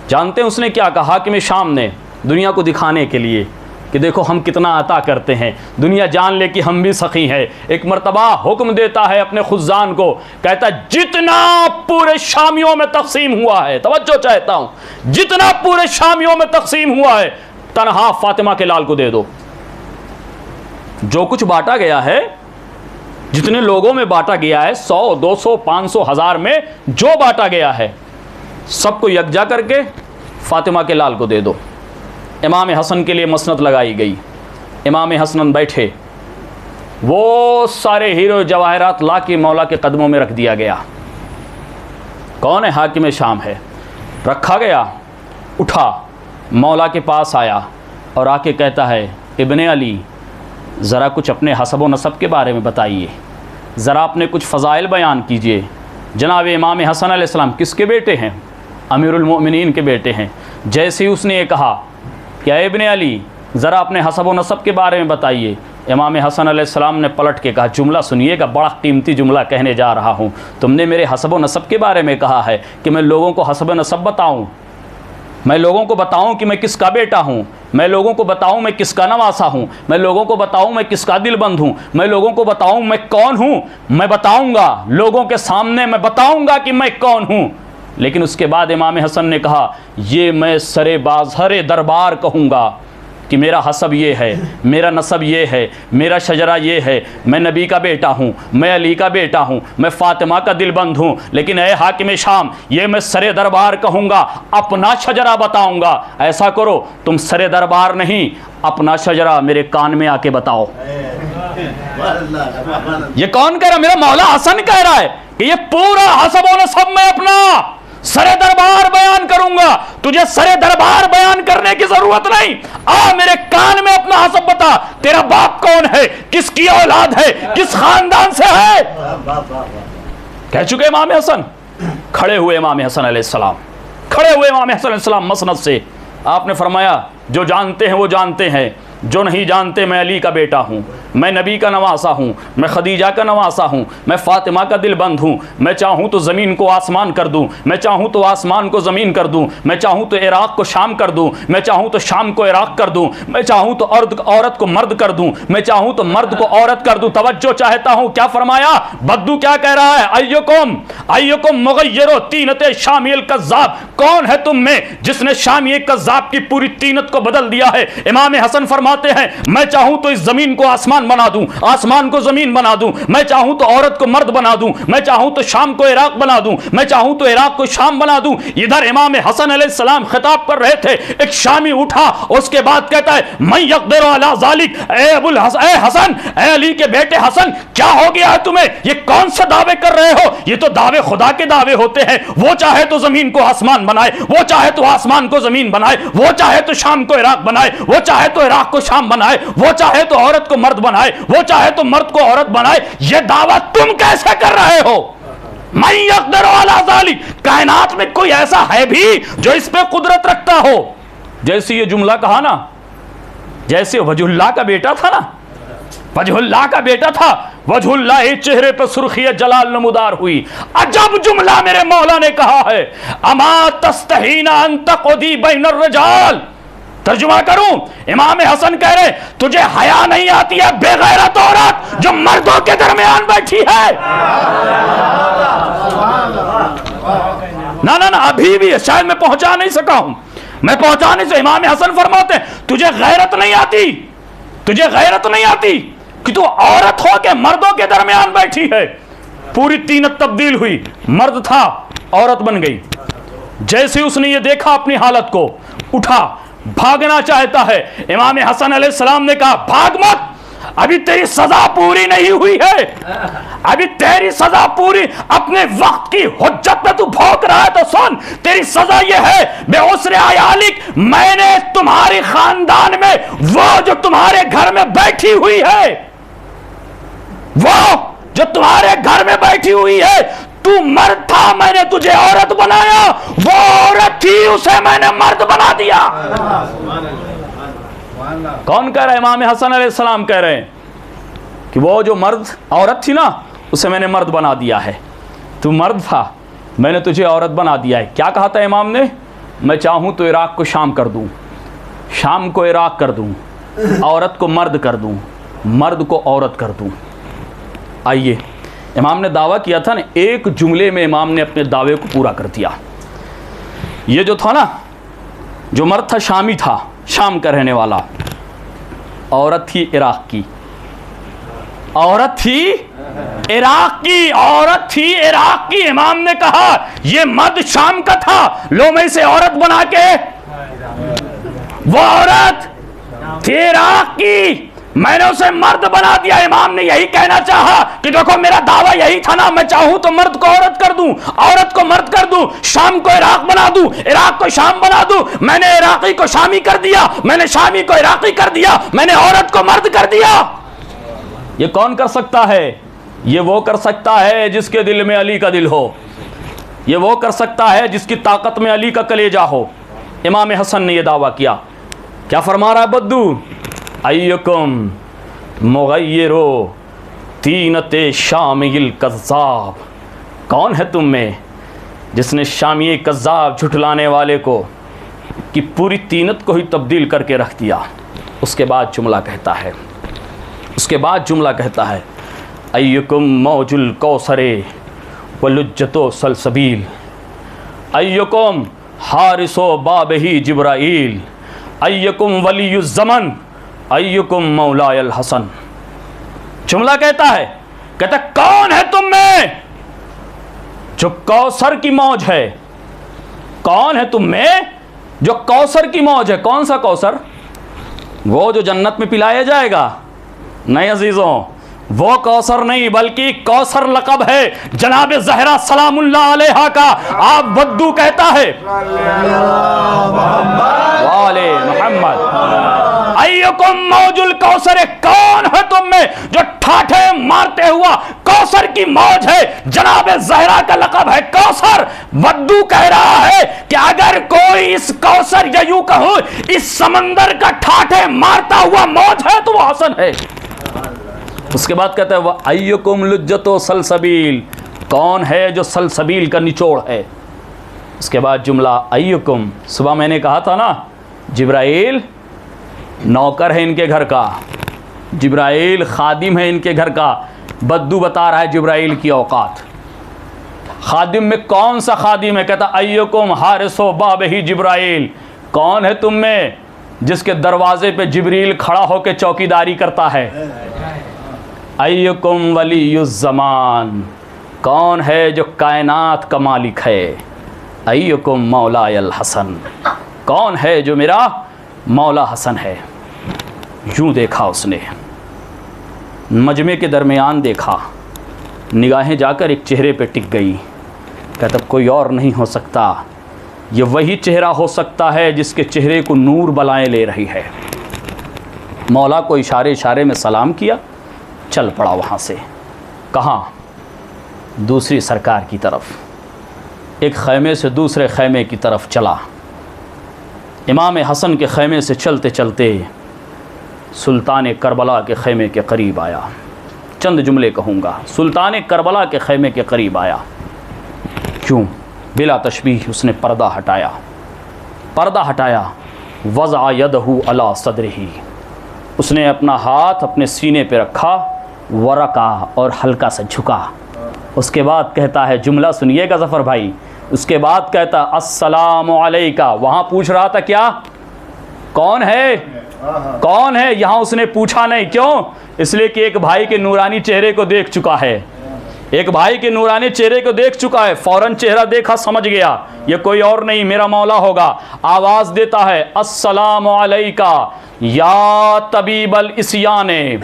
Speaker 5: जानते हैं उसने क्या कहा? हाकिम शाम ने दुनिया को दिखाने के लिए कि देखो हम कितना अता करते हैं, दुनिया जान ले कि हम भी सखी हैं। एक मर्तबा हुक्म देता है अपने खुजान को, कहता जितना पूरे शामियों में तकसीम हुआ है, तवज्जो चाहता हूँ, जितना पूरे शामियों में तकसीम हुआ है तनहा फातिमा के लाल को दे दो। जो कुछ बांटा गया है, जितने लोगों में बांटा गया है, 100, 200, 500, 1000 में जो बांटा गया है सबको यकजा करके फातिमा के लाल को दे दो। इमाम हसन के लिए मसनद लगाई गई। इमाम हसन बैठे, वो सारे हीरो जवाहरात ला के मौला के कदमों में रख दिया गया। कौन है? हाकिम शाम है। रखा गया, उठा, मौला के पास आया और आके कहता है इब्ने अली ज़रा कुछ अपने हसब व नसब के बारे में बताइए। ज़रा अपने कुछ फ़ज़ाइल बयान कीजिए। जनाब इमाम हसन अलैहिस्सलाम किसके बेटे हैं? अमीरुल मोमिनीन के बेटे हैं। जैसे ही उसने ये कहा कि ऐ इब्ने अली ज़रा अपने हसब व नसब के बारे में बताइए, इमाम हसन अलैहिस्सलाम ने पलट के कहा, जुमला सुनिएगा, बड़ा कीमती जुमला कहने जा रहा हूँ। तुमने मेरे हसब व नसब के बारे में कहा है कि मैं लोगों को हसब व नसब बताऊँ, मैं लोगों को बताऊं कि मैं किसका बेटा हूं, मैं लोगों को बताऊं मैं किसका नवासा हूं, मैं लोगों को बताऊं मैं किसका दिलबंद हूं, मैं लोगों को बताऊं मैं कौन हूं, मैं बताऊंगा लोगों के सामने, मैं बताऊंगा कि मैं कौन हूं। लेकिन उसके बाद इमाम हसन ने कहा, ये मैं सरे बाज़हरे दरबार कहूँगा कि मेरा हसब ये है, मेरा नसब ये है, मेरा शजरा ये है, मैं नबी का बेटा हूँ, मैं अली का बेटा हूँ, मैं फ़ातिमा का दिलबंद हूँ। लेकिन ए हाकिम शाम, ये मैं सरे दरबार कहूँगा, अपना शजरा बताऊँगा। ऐसा करो, तुम सरे दरबार नहीं, अपना शजरा मेरे कान में आके बताओ। ये कौन कह रहा? मेरा मौला हसन कह रहा है कि ये पूरा हसब व नसब में अपना सरे दरबार बयान करूंगा। तुझे सरे दरबार बयान करने की जरूरत नहीं, आ मेरे कान में अपना हसब बता। तेरा बाप कौन है, किसकी औलाद है, किस खानदान से है, कह चुके इमाम हसन। खड़े हुए इमाम हसन अलैहिस्सलाम, खड़े हुए इमाम हसन अलैहिस्सलाम मसनद से। आपने फरमाया, जो जानते हैं वो जानते हैं, जो नहीं जानते मैं अली का बेटा हूँ, मैं नबी का नवासा हूँ, मैं खदीजा का नवासा हूँ, मैं फ़ातिमा का दिलबंद हूँ। मैं चाहूँ तो ज़मीन को आसमान कर दूँ, मैं चाहूँ तो आसमान को ज़मीन कर दूँ, मैं चाहूँ तो इराक़ को शाम कर दूँ, मैं चाहूँ तो शाम को इराक़ कर दूँ, मैं चाहूँ तो औरत को मर्द कर दूँ, मैं चाहूँ तो मर्द को औरत कर दूँ। तवज्जो चाहता हूँ, क्या फरमाया? बद्दू क्या कह रहा है? अय्युकुम मुग़य्यिरु तीनते शामिल कज़्ज़ाब, कौन है तुम में जिसने शामी कज़्ज़ाब की पूरी तीनत को बदल दिया है? इमाम हसन फरमाते हैं, मैं चाहूं तो इस जमीन को आसमान बना दूं, आसमान को जमीन बना दूं, मैं चाहूं तो औरत को मर्द बना दूं, मैं चाहूं तो शाम को इराक बना दूं, मैं चाहूं तो इराक को शाम बना दूं। इधर इमाम हसन अलैहिस्सलाम खिताब कर रहे थे, एक शामी उठा, उसके बाद कहता है, मैं यक़दिरु अला ज़ालिक, ए हसन, ए अली के बेटे हसन, क्या हो गया है तुम्हें? ये कौन से दावे कर रहे हो? ये तो दावे खुदा के दावे होते हैं। वो चाहे तो जमीन को आसमान बनाए, वो चाहे तो आसमान को जमीन बनाए, वो चाहे तो शाम को इराक बनाए, वो चाहे तो इराक को शाम बनाए, वो चाहे तो औरत को मर्द बनाए, वो चाहे तो मर्द को औरत बनाए। ये दावा तुम कैसे कर रहे हो? मैं यक़दिरु अला ज़ालिक, कायनात में कोई ऐसा है भी जो इस पे कुदरत रखता हो? जैसे ये जुमला कहा ना, जैसे वजहुल्लाह का बेटा था ना, वजहुल्लाह का बेटा था, वजहुल्लाह चेहरे पर सुर्खी जलाल नमुदार हुई। अजब जुमला मेरे मौला ने कहा है, अमा तस्तहीना अन तक़दी बैनर रिजाल। तर्जुमा करूं, इमाम हसन कह रहे, तुझे हया नहीं आती है बेगैरत औरत जो मर्दों के दरमियान बैठी है? ना ना ना, अभी भी शायद मैं पहुंचा नहीं सका हूं, मैं पहुंचा नहीं सका। इमाम हसन फरमाते हैं, तुझे गैरत नहीं आती, तुझे गैरत नहीं आती कि तू औरत हो के मर्दों के दरमियान बैठी है। पूरी तीनत तब्दील हुई, मर्द था औरत बन गई। जैसे उसने ये देखा अपनी हालत को, उठा, भागना चाहता है। इमाम हसन अलैहिस्सलाम ने कहा, भाग मत, अभी तेरी सजा पूरी नहीं हुई है, अभी तेरी सजा पूरी, अपने वक्त की हुज्जत पे तू भौंक रहा है तो सुन, तेरी सजा यह है, बेउस्रे आयालिक, मैंने तुम्हारे खानदान में वो जो तुम्हारे घर में बैठी हुई है, वो जो तुम्हारे घर में बैठी हुई है, तू मर्द था, मैंने तुझे औरत बनाया, वो औरत थी, उसे मैंने मर्द बना दिया। कौन कह रहा है? इमाम हसन अलैहिस्सलाम कह रहे हैं कि वो जो मर्द औरत थी ना, उसे मैंने मर्द बना दिया है। तू मर्द था, मैंने तुझे औरत बना दिया है। क्या कहा था इमाम ने? मैं चाहूँ तो इराक को शाम कर दूँ, शाम को इराक कर दूँ, औरत को मर्द कर दूँ, मर्द को औरत कर दूँ। आइए, इमाम ने दावा किया था ना, एक जुमले में इमाम ने अपने दावे को पूरा कर दिया। ये जो था ना, जो मर्द था शामी था, शाम का रहने वाला, औरत थी इराक की, औरत थी इराक की, औरत थी इराक की। इमाम ने कहा ये मर्द शाम का था, लो मैं इसे औरत बना के, वो औरत थी इराक की, मैंने उसे मर्द बना दिया। इमाम ने यही कहना चाहा कि देखो मेरा दावा यही था ना, मैं चाहूं तो मर्द को औरत कर दूं, औरत को मर्द कर दूं, शाम को इराक बना दूं, इराक को शाम बना दूं। मैंने इराकी को शामी कर दिया, मैंने शामी को इराकी कर दिया, मैंने औरत को मर्द कर दिया। ये कौन कर सकता है? ये वो कर सकता है जिसके दिल में अली का दिल हो, ये वो कर सकता है जिसकी ताकत में अली का कलेजा हो। इमाम हसन ने यह दावा किया। क्या फरमा रहा है बद्दू? अय्युकुम मुगय्यिरो तीनते शामिल कज़्ज़ाब, कौन है तुम में जिसने शामी कज़्ज़ाब झुठलाने वाले को कि पूरी तीनत को ही तब्दील करके रख दिया। उसके बाद जुमला कहता है, उसके बाद जुमला कहता है अय्युकुम मौजुल कौसरे वलुज्जतो सलसबील, अय्युकुम हारिसो बाबही जिब्राइल, अय्युकुम वलीयुज़्ज़मन, अय्युकुम मौलायल हसन। जुमला कहता है, कहता कौन है तुम में जो कौसर की मौज है, कौन है तुम में जो कौसर की मौज है। कौन सा कौसर? वो जो जन्नत में पिलाया जाएगा? नहीं अजीजों, वो कौसर नहीं, बल्कि कौसर लक़ब है जनाब ज़हरा सलामुल्लाह अलैहा का। आप बद्दू कहता है वाले मोहम्मद अय्युकुम मौजुल कौसर, कौन है तुम में जो ठाठे मारते हुआ कौसर की मौज है। जनाब ज़हरा का लक़ब है कौसर। बद्दू कह रहा है कि अगर कोई इस कौसर या यूं कहूं इस समंदर का ठाठे मारता हुआ मौज है तो वो हसन है। उसके बाद कहता है वह अय्युकुम लुज्जतो सलसबील, कौन है जो सलसबील का निचोड़ है। उसके बाद जुमला अय्युकुम, सुबह मैंने कहा था ना जिब्राइल नौकर है इनके घर का, जिब्राइल खादिम है इनके घर का। बद्दू बता रहा है जिब्राइल की औकात। खादिम में कौन सा खादिम है? कहता अय्युकुम हारिसो बाबही जिब्राइल, कौन है तुम में जिसके दरवाजे पे जिब्रील खड़ा होकर चौकीदारी करता है। अय्युकुम वलीयुज़्ज़मान, कौन है जो कायनात का मालिक है। अय्युकुम मौलायल हसन, कौन है जो मेरा मौला हसन है। यूं देखा उसने, मजमे के दरमियान देखा, निगाहें जाकर एक चेहरे पे टिक गई। कहता कोई और नहीं हो सकता, ये वही चेहरा हो सकता है जिसके चेहरे को नूर बलाएं ले रही है। मौला को इशारे इशारे में सलाम किया, चल पड़ा वहाँ से। कहाँ? दूसरी सरकार की तरफ। एक खैमे से दूसरे खैमे की तरफ चला। इमाम हसन के खैमे से चलते चलते सुल्तान करबला के खैमे के करीब आया। चंद जुमले कहूँगा। सुल्तान करबला के खैमे के करीब आया। क्यों? बिला तशबीह उसने पर्दा हटाया। पर्दा हटाया। वज़अ यदहु अला सदरिही, उसने अपना हाथ अपने सीने पे रखा, वरका और हल्का सा झुका। उसके बाद कहता है, जुमला सुनिएगा ज़फ़र भाई। उसके बाद कहता अस्सलामु अलैका। वहाँ पूछ रहा था क्या? कौन है? कौन है? यहाँ उसने पूछा नहीं। क्यों? इसलिए कि एक भाई के नूरानी चेहरे को देख चुका है। एक भाई के नूरानी चेहरे को देख चुका है। फ़ौरन चेहरा देखा, समझ गया ये कोई और नहीं, मेरा मौला होगा। आवाज़ देता है अस्सलामु अलैका या तबीबल इस्याने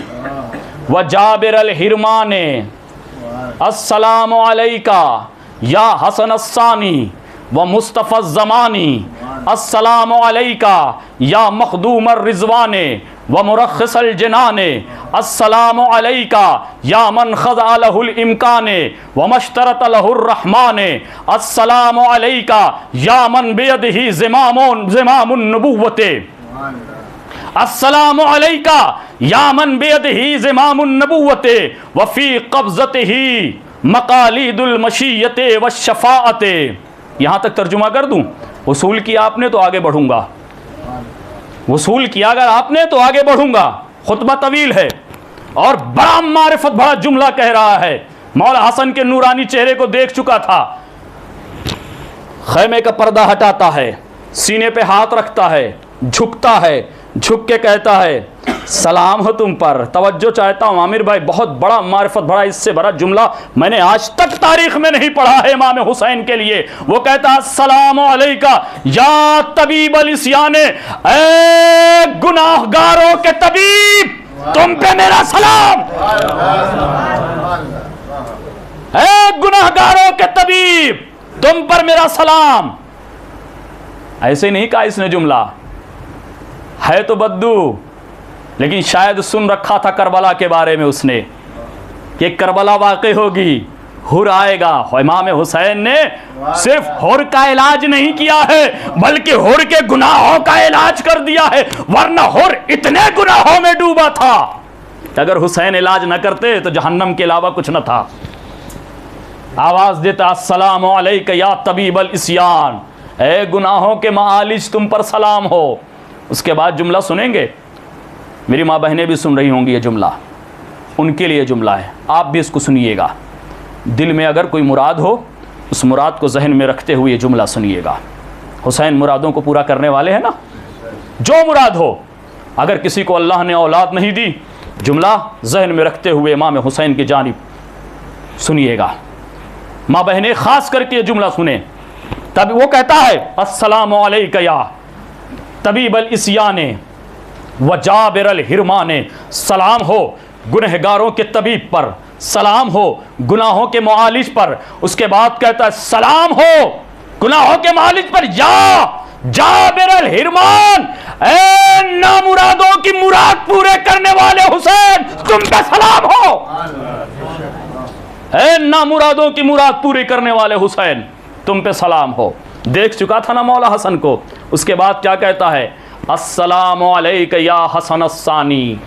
Speaker 5: व जाबिर अल हिरमाने, अस्सलामु अलैका या हसन अस्सानी व मुस्तफ़ा ज़मानी, अस्सलामु अलैका या मखदूम रिज़वाने व मुरख़्ख़िसल जिनाने, अस्सलामु अलैका या मन ख़ज़अ लहुल इम्काने व मश्तरत लहुर रहमाने, अस्सलामु अलैका या मन बियदिही ज़िमामुन नबुव्वते, अस्सलामु अलैका या मन बियदिही ज़िमामुन नबुव्वते व फ़ी क़ब्ज़तिही मक़ालिदुल मशीयते व शफ़ाअते। यहाँ तक तर्जुमा कर दूँ? वसूल किया आपने तो आगे बढ़ूँगा, वसूल किया अगर आपने तो आगे बढ़ूँगा। खुतबा तवील है और बड़ा मारिफत भरा जुमला कह रहा है। मौला हसन के नूरानी चेहरे को देख चुका था। खैमे का पर्दा हटाता है, सीने पे हाथ रखता है, झुकता है, झुक के कहता है सलाम हो तुम पर। तवज्जो चाहता हूँ आमिर भाई, बहुत बड़ा मारिफत भरा इससे भरा जुमला मैंने आज तक तारीख में नहीं पढ़ा है इमाम हुसैन के लिए। वो कहता है अस्सलामु अलैका या तबीब अल इस्याने, ए गुनाहगारों के तबीब तुम पे मेरा सलाम। ए गुनाहगारों के तबीब तुम पर मेरा सलाम। ऐसे नहीं कहा इसने जुमला, है तो बद्दू, लेकिन शायद सुन रखा था करबला के बारे में उसने। कि करबला वाक़ई होगी, हुर आएगा। इमाम हुसैन ने सिर्फ हुर का इलाज नहीं किया है, बल्कि हुर के गुनाहों का इलाज कर दिया है, वरना हुर इतने गुनाहों में डूबा था, अगर हुसैन इलाज न करते तो जहन्नम के अलावा कुछ न था। आवाज देता अस्सलामु अलैका या तबीबल इस्यान, ए गुनाहों के मालिज तुम पर सलाम हो। उसके बाद जुमला सुनेंगे, मेरी माँ बहनें भी सुन रही होंगी, ये जुमला उनके लिए जुमला है, आप भी इसको सुनिएगा। दिल में अगर कोई मुराद हो, उस मुराद को जहन में रखते हुए ये जुमला सुनिएगा। हुसैन मुरादों को पूरा करने वाले हैं ना, जो मुराद हो। अगर किसी को अल्लाह ने औलाद नहीं दी, जुमला जहन में रखते हुए इमाम हुसैन की जानिब सुनिएगा। माँ बहनें खास करके ये जुमला सुने। तब वो कहता है अस्सलामु अलैका या तबीबल इस्याने व जाबिरल हिरमाने, सलाम हो गुनहगारों के तबीब पर, सलाम हो गुनाहों के मुआलिज पर। उसके बाद कहता है सलाम हो गुनाहों के मालिज पर, या जाबिरल हिरमान, ए नामुरादों की मुराद पूरे करने वाले हुसैन, तुम पे सलाम हो। ए नामुरादों की मुराद पूरी करने वाले हुसैन, तुम पे सलाम हो। देख चुका था ना मौला हसन को। उसके बाद क्या कहता है, अस्सलामु अलैका या हसन अस्सानी।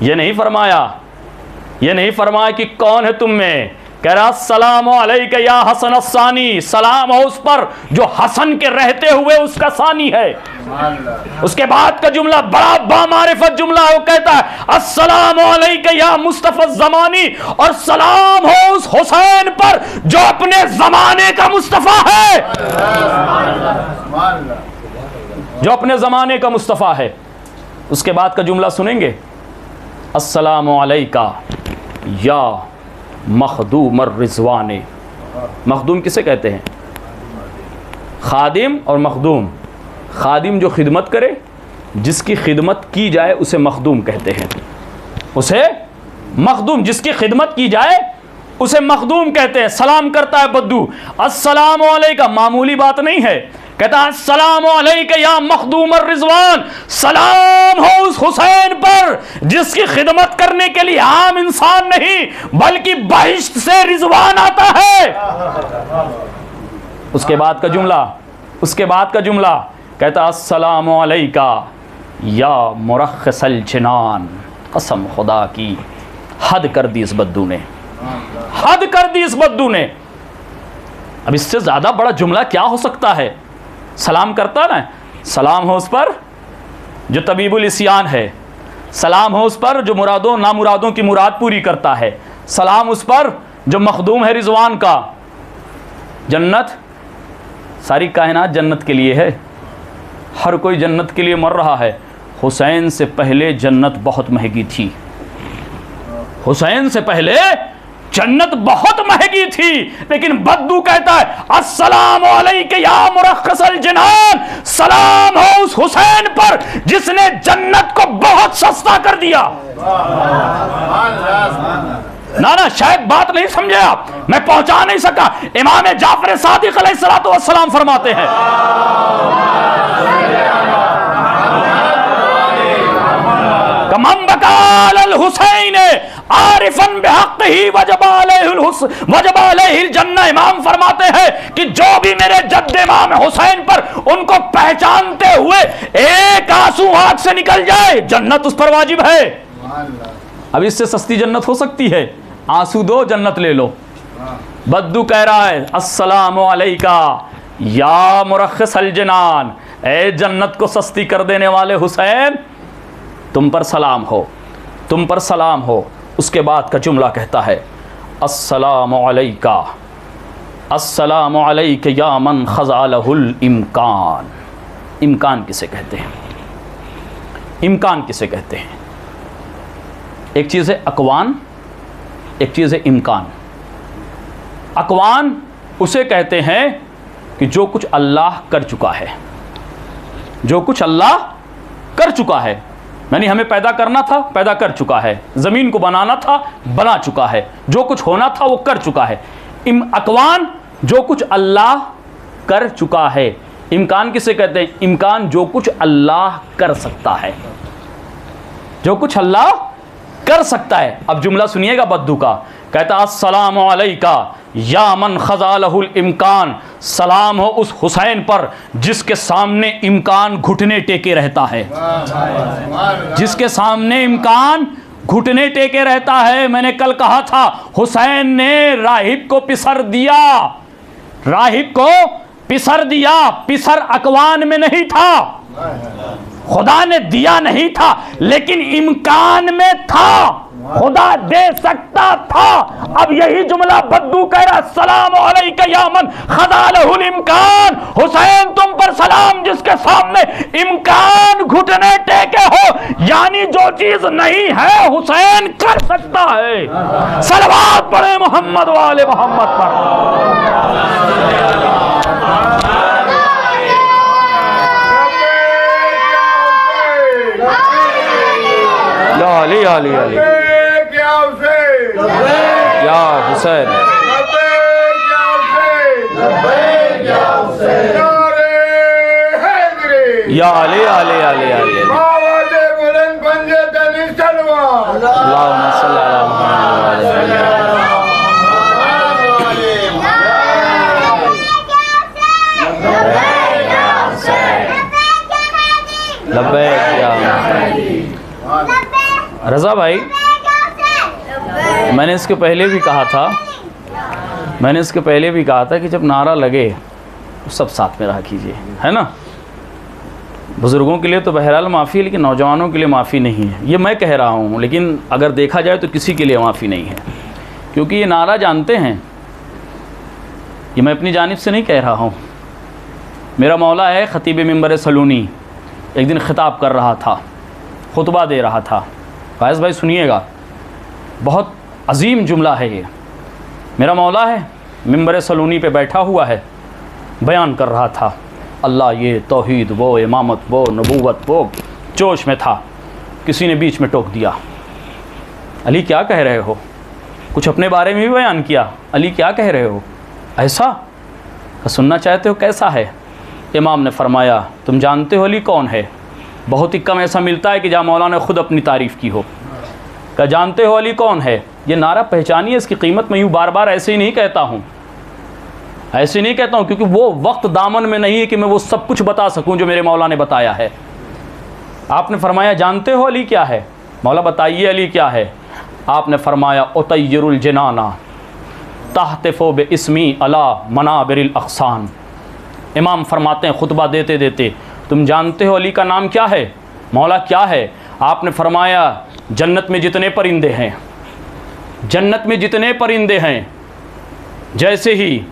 Speaker 5: ये नहीं फरमाया कि कौन है तुम में, कह रहा अस्सलामु अलैका या हसन अस्सानी, सलाम हो उस पर जो हसन के रहते हुए उसका सानी है। उसके बाद का जुमला बड़ा बामारिफत जुमला है, वो कहता है अस्सलामु अलैका या मुस्तफा ज़मानी, और सलाम हो उस हुसैन पर जो अपने जमाने का मुस्तफा है, जो अपने ज़माने का मुस्तफ़ा है। उसके बाद का जुमला सुनेंगे, अस्सलामु अलैका या मखदूम रिजवाने। मखदूम किसे कहते हैं? खादिम और मखदूम। खादिम जो खिदमत करे, जिसकी खिदमत की जाए उसे मखदूम कहते हैं। उसे मखदूम, जिसकी खिदमत की जाए उसे मखदूम कहते हैं। सलाम करता है बद्दू, अस्सलामु अलैका, मामूली बात नहीं है, कहता है अस्सलामु अलैका या मखदूम रिजवान, सलाम हो उस हुसैन पर जिसकी खिदमत करने के लिए आम इंसान नहीं बल्कि बहिश्त से रिजवान आता है। उसके बाद का जुमला कहता अस्सलामु अलैका या मुरख्खिसल जिनान। कसम खुदा की, हद कर दी इस बद्दू ने, हद कर दी इस बद्दू ने। अब इससे ज्यादा बड़ा जुमला क्या हो सकता है? सलाम करता ना, सलाम हो उस पर जो तबीबुल इस्यान है, सलाम हो उस पर जो मुरादों नामुरादों की मुराद पूरी करता है, सलाम उस पर जो मखदूम है रिजवान का। जन्नत, सारी कायनात जन्नत के लिए है, हर कोई जन्नत के लिए मर रहा है। हुसैन से पहले जन्नत बहुत महंगी थी, हुसैन से पहले जन्नत बहुत महंगी थी, लेकिन बद्दू कहता है अस्सलामु अलैका या मुरख्खिसल जिनान, सलाम हो उस हुसैन पर जिसने जन्नत को बहुत सस्ता कर दिया। ना शायद बात नहीं समझे आप, मैं पहुंचा नहीं सका। इमाम जाफर सादिक अलैहिस्सलातु वस्सलाम फरमाते हैं, कमम बकाल हुसैन आरिफन बिहक़्क़िही वजब अलैहिल जन्नह। इमाम फरमाते हैं कि जो भी मेरे जद्द इमाम हुसैन पर उनको पहचानते हुए एक आंसू आंख से निकल जाए, जन्नत उस पर वाजिब है। अब इससे सस्ती जन्नत हो सकती है? आंसू दो, जन्नत ले लो। बद्दू कह रहा है अस्सलामु अलैका या मुरख्खिसल जिनान, ए जन्नत को सस्ती कर देने वाले हुसैन, तुम पर सलाम हो, तुम पर सलाम हो। उसके बाद का जुमला कहता है अस्सलामु अलैका, अस्सलामु अलैका या मन खज़ालहुल इम्कान। इम्कान किसे कहते हैं? इम्कान किसे कहते हैं? एक चीज़ है अकवान, एक चीज़ है इम्कान। अकवान उसे कहते हैं कि जो कुछ अल्लाह कर चुका है, जो कुछ अल्लाह कर चुका है, यानी हमें पैदा करना था, पैदा कर चुका है, ज़मीन को बनाना था, बना चुका है, जो कुछ होना था वो कर चुका है। अकवान जो कुछ अल्लाह कर चुका है। इम्कान किसे कहते हैं? इम्कान जो कुछ अल्लाह कर सकता है, जो कुछ अल्लाह कर सकता है। अब जुमला सुनिएगा बद्दू का, कहता अस्सलामु अलैका या मन खज़ालहुल इम्कान, सलाम हो उस हुसैन पर जिसके सामने इम्कान घुटने टेके रहता है, जिसके सामने इम्कान घुटने टेके रहता है। मैंने कल कहा था हुसैन ने राहिब को पिसर दिया, राहिब को पिसर दिया, पिसर अकवान में नहीं था, खुदा ने दिया नहीं था, लेकिन इम्कान में था, खुदा दे सकता था। अब यही जुमला बद्दू कह रहा, सलाम अलैका या मन खज़ालहुल इम्कान, हुसैन तुम पर सलाम जिसके सामने इम्कान घुटने टेके हो, यानी जो चीज नहीं है हुसैन कर सकता है। सलवात पढ़े मोहम्मद वाले मोहम्मद पर। अली अली अली या हुसैन, या अली अली अली अली, अल्लाहुम्मा सल्ली अला मुहम्मद। लब्बैक या रज़ा भाई, मैंने इसके पहले भी कहा था, कि जब नारा लगे तो सब साथ में रहा कीजिए, है ना। बुज़ुर्गों के लिए तो बहरहाल माफ़ी है, लेकिन नौजवानों के लिए माफ़ी नहीं है। ये मैं कह रहा हूँ, लेकिन अगर देखा जाए तो किसी के लिए माफ़ी नहीं है, क्योंकि ये नारा जानते हैं, ये मैं अपनी जानिब से नहीं कह रहा हूँ। मेरा मौला है ख़तीब मिंबर सलूनी, एक दिन ख़िताब कर रहा था, खुतबा दे रहा था। फ़ायज़ भाई सुनिएगा, बहुत अजीम जुमला है ये। मेरा मौला है मिंबर सलूनी पे बैठा हुआ है, बयान कर रहा था, अल्लाह ये तौहीद वो, इमामत वो, नबूवत वो, जोश में था। किसी ने बीच में टोक दिया, अली क्या कह रहे हो? कुछ अपने बारे में भी बयान किया, अली क्या कह रहे हो? ऐसा सुनना चाहते हो, कैसा है? इमाम ने फरमाया, तुम जानते हो अली कौन है? बहुत ही कम ऐसा मिलता है कि जहाँ मौला ने ख़ुद अपनी तारीफ़ की हो। क्या जानते हो अली कौन है? ये नारा पहचानिए, इसकी कीमत मैं यूँ बार बार ऐसे ही नहीं कहता हूँ, ऐसे नहीं कहता हूँ, क्योंकि वो वक्त दामन में नहीं है कि मैं वो सब कुछ बता सकूँ जो मेरे मौला ने बताया है। आपने फरमाया जानते हो अली क्या है? मौला बताइए अली क्या है? आपने फरमाया उतय्यरुल जनाना तहतिफु बिस्मी अला मनाबिरिल अक़सान। इमाम फरमाते हैं खुतबा देते देते, तुम जानते हो अली का नाम क्या है? मौला क्या है? आपने फरमाया जन्नत में जितने परिंदे हैं, जन्नत में जितने परिंदे हैं, जैसे ही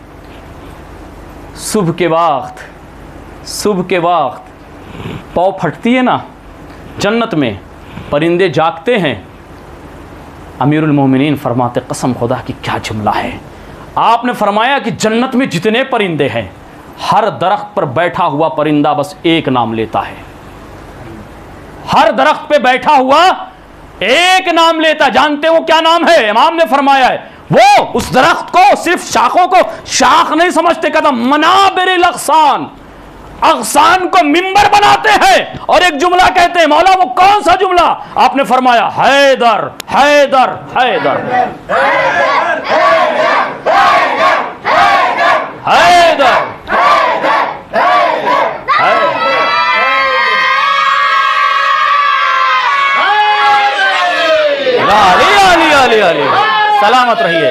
Speaker 5: सुबह के वक्त पौ फटती है ना, जन्नत में परिंदे जागते हैं। अमीरुल मोमिनीन फरमाते, कसम खुदा की क्या जुमला है। आपने फरमाया कि जन्नत में जितने परिंदे हैं, हर दरख्त पर बैठा हुआ परिंदा बस एक नाम लेता है, हर दरख्त पे बैठा हुआ एक नाम लेता। जानते हो क्या नाम है? इमाम ने फरमाया है, वो उस दरख्त को, सिर्फ शाखों को शाख नहीं समझते, कहता मनाबिरिल अग़सान, अग़सान को मिंबर बनाते हैं और एक जुमला कहते हैं। मौला वो कौन सा जुमला? आपने फरमाया हैदर हैदर हैदर हैदर। सलामत रहिए,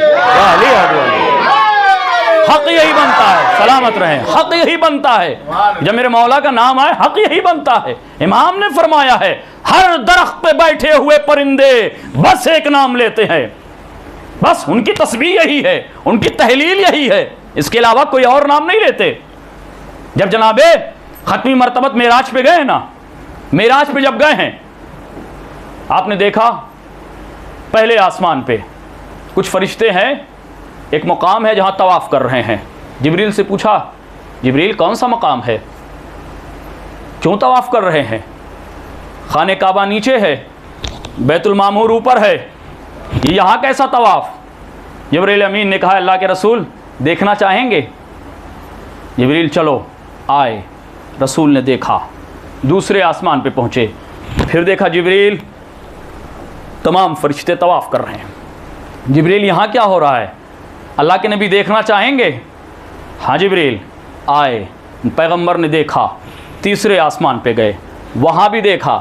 Speaker 5: हक यही बनता है, सलामत रहे, हक यही बनता है। जब मेरे मौला का नाम आए हक यही बनता है। इमाम ने फरमाया है हर दरख्त पे बैठे हुए परिंदे बस एक नाम लेते हैं, बस उनकी तस्बीह यही है, उनकी तहलील यही है, इसके अलावा कोई और नाम नहीं लेते। जब जनाबे खत्मी मरतबत मेराज पे गए ना, मेराज पे जब गए हैं, आपने देखा पहले आसमान पे कुछ फरिश्ते हैं, एक मकाम है जहां तवाफ़ कर रहे हैं। जिब्रील से पूछा, जिब्रील कौन सा मकाम है, क्यों तवाफ़ कर रहे हैं? खाने काबा नीचे है, बैतुल मामूर ऊपर है, ये यहाँ कैसा तवाफ़? जिब्रील अमीन ने कहा, अल्लाह के रसूल देखना चाहेंगे? जिब्रील चलो आए। रसूल ने देखा, दूसरे आसमान पे पहुँचे, फिर देखा जिब्रील तमाम फरिश्ते तवाफ़ कर रहे हैं। जिब्रील यहाँ क्या हो रहा है? अल्लाह के नबी देखना चाहेंगे? हाँ जिब्रील आए, पैगंबर ने देखा, तीसरे आसमान पे गए, वहाँ भी देखा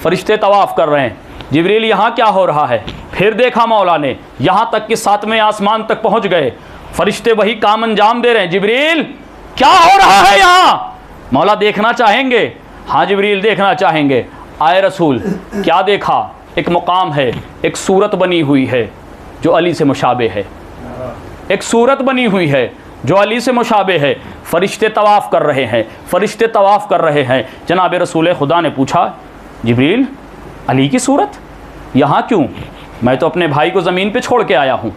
Speaker 5: फरिश्ते तवाफ़ कर रहे हैं। जिब्रील यहाँ क्या हो रहा है? फिर देखा मौला ने, यहाँ तक कि 7वें आसमान तक पहुँच गए, फरिश्ते वही काम अंजाम दे रहे हैं। जिब्रील क्या हो रहा है यहाँ? मौला देखना चाहेंगे? हाँ जिब्रील देखना चाहेंगे। आए रसूल क्या देखा? एक मुकाम है, एक सूरत बनी हुई है जो अली से मुशाबे है, एक सूरत बनी हुई है जो अली से मुशाबे है। फरिश्ते तवाफ़ कर रहे हैं, फरिश्ते तवाफ़ कर रहे हैं। जनाब रसूल खुदा ने पूछा जिब्रील अली की सूरत यहाँ क्यों? मैं तो अपने भाई को ज़मीन पे छोड़ के आया हूँ,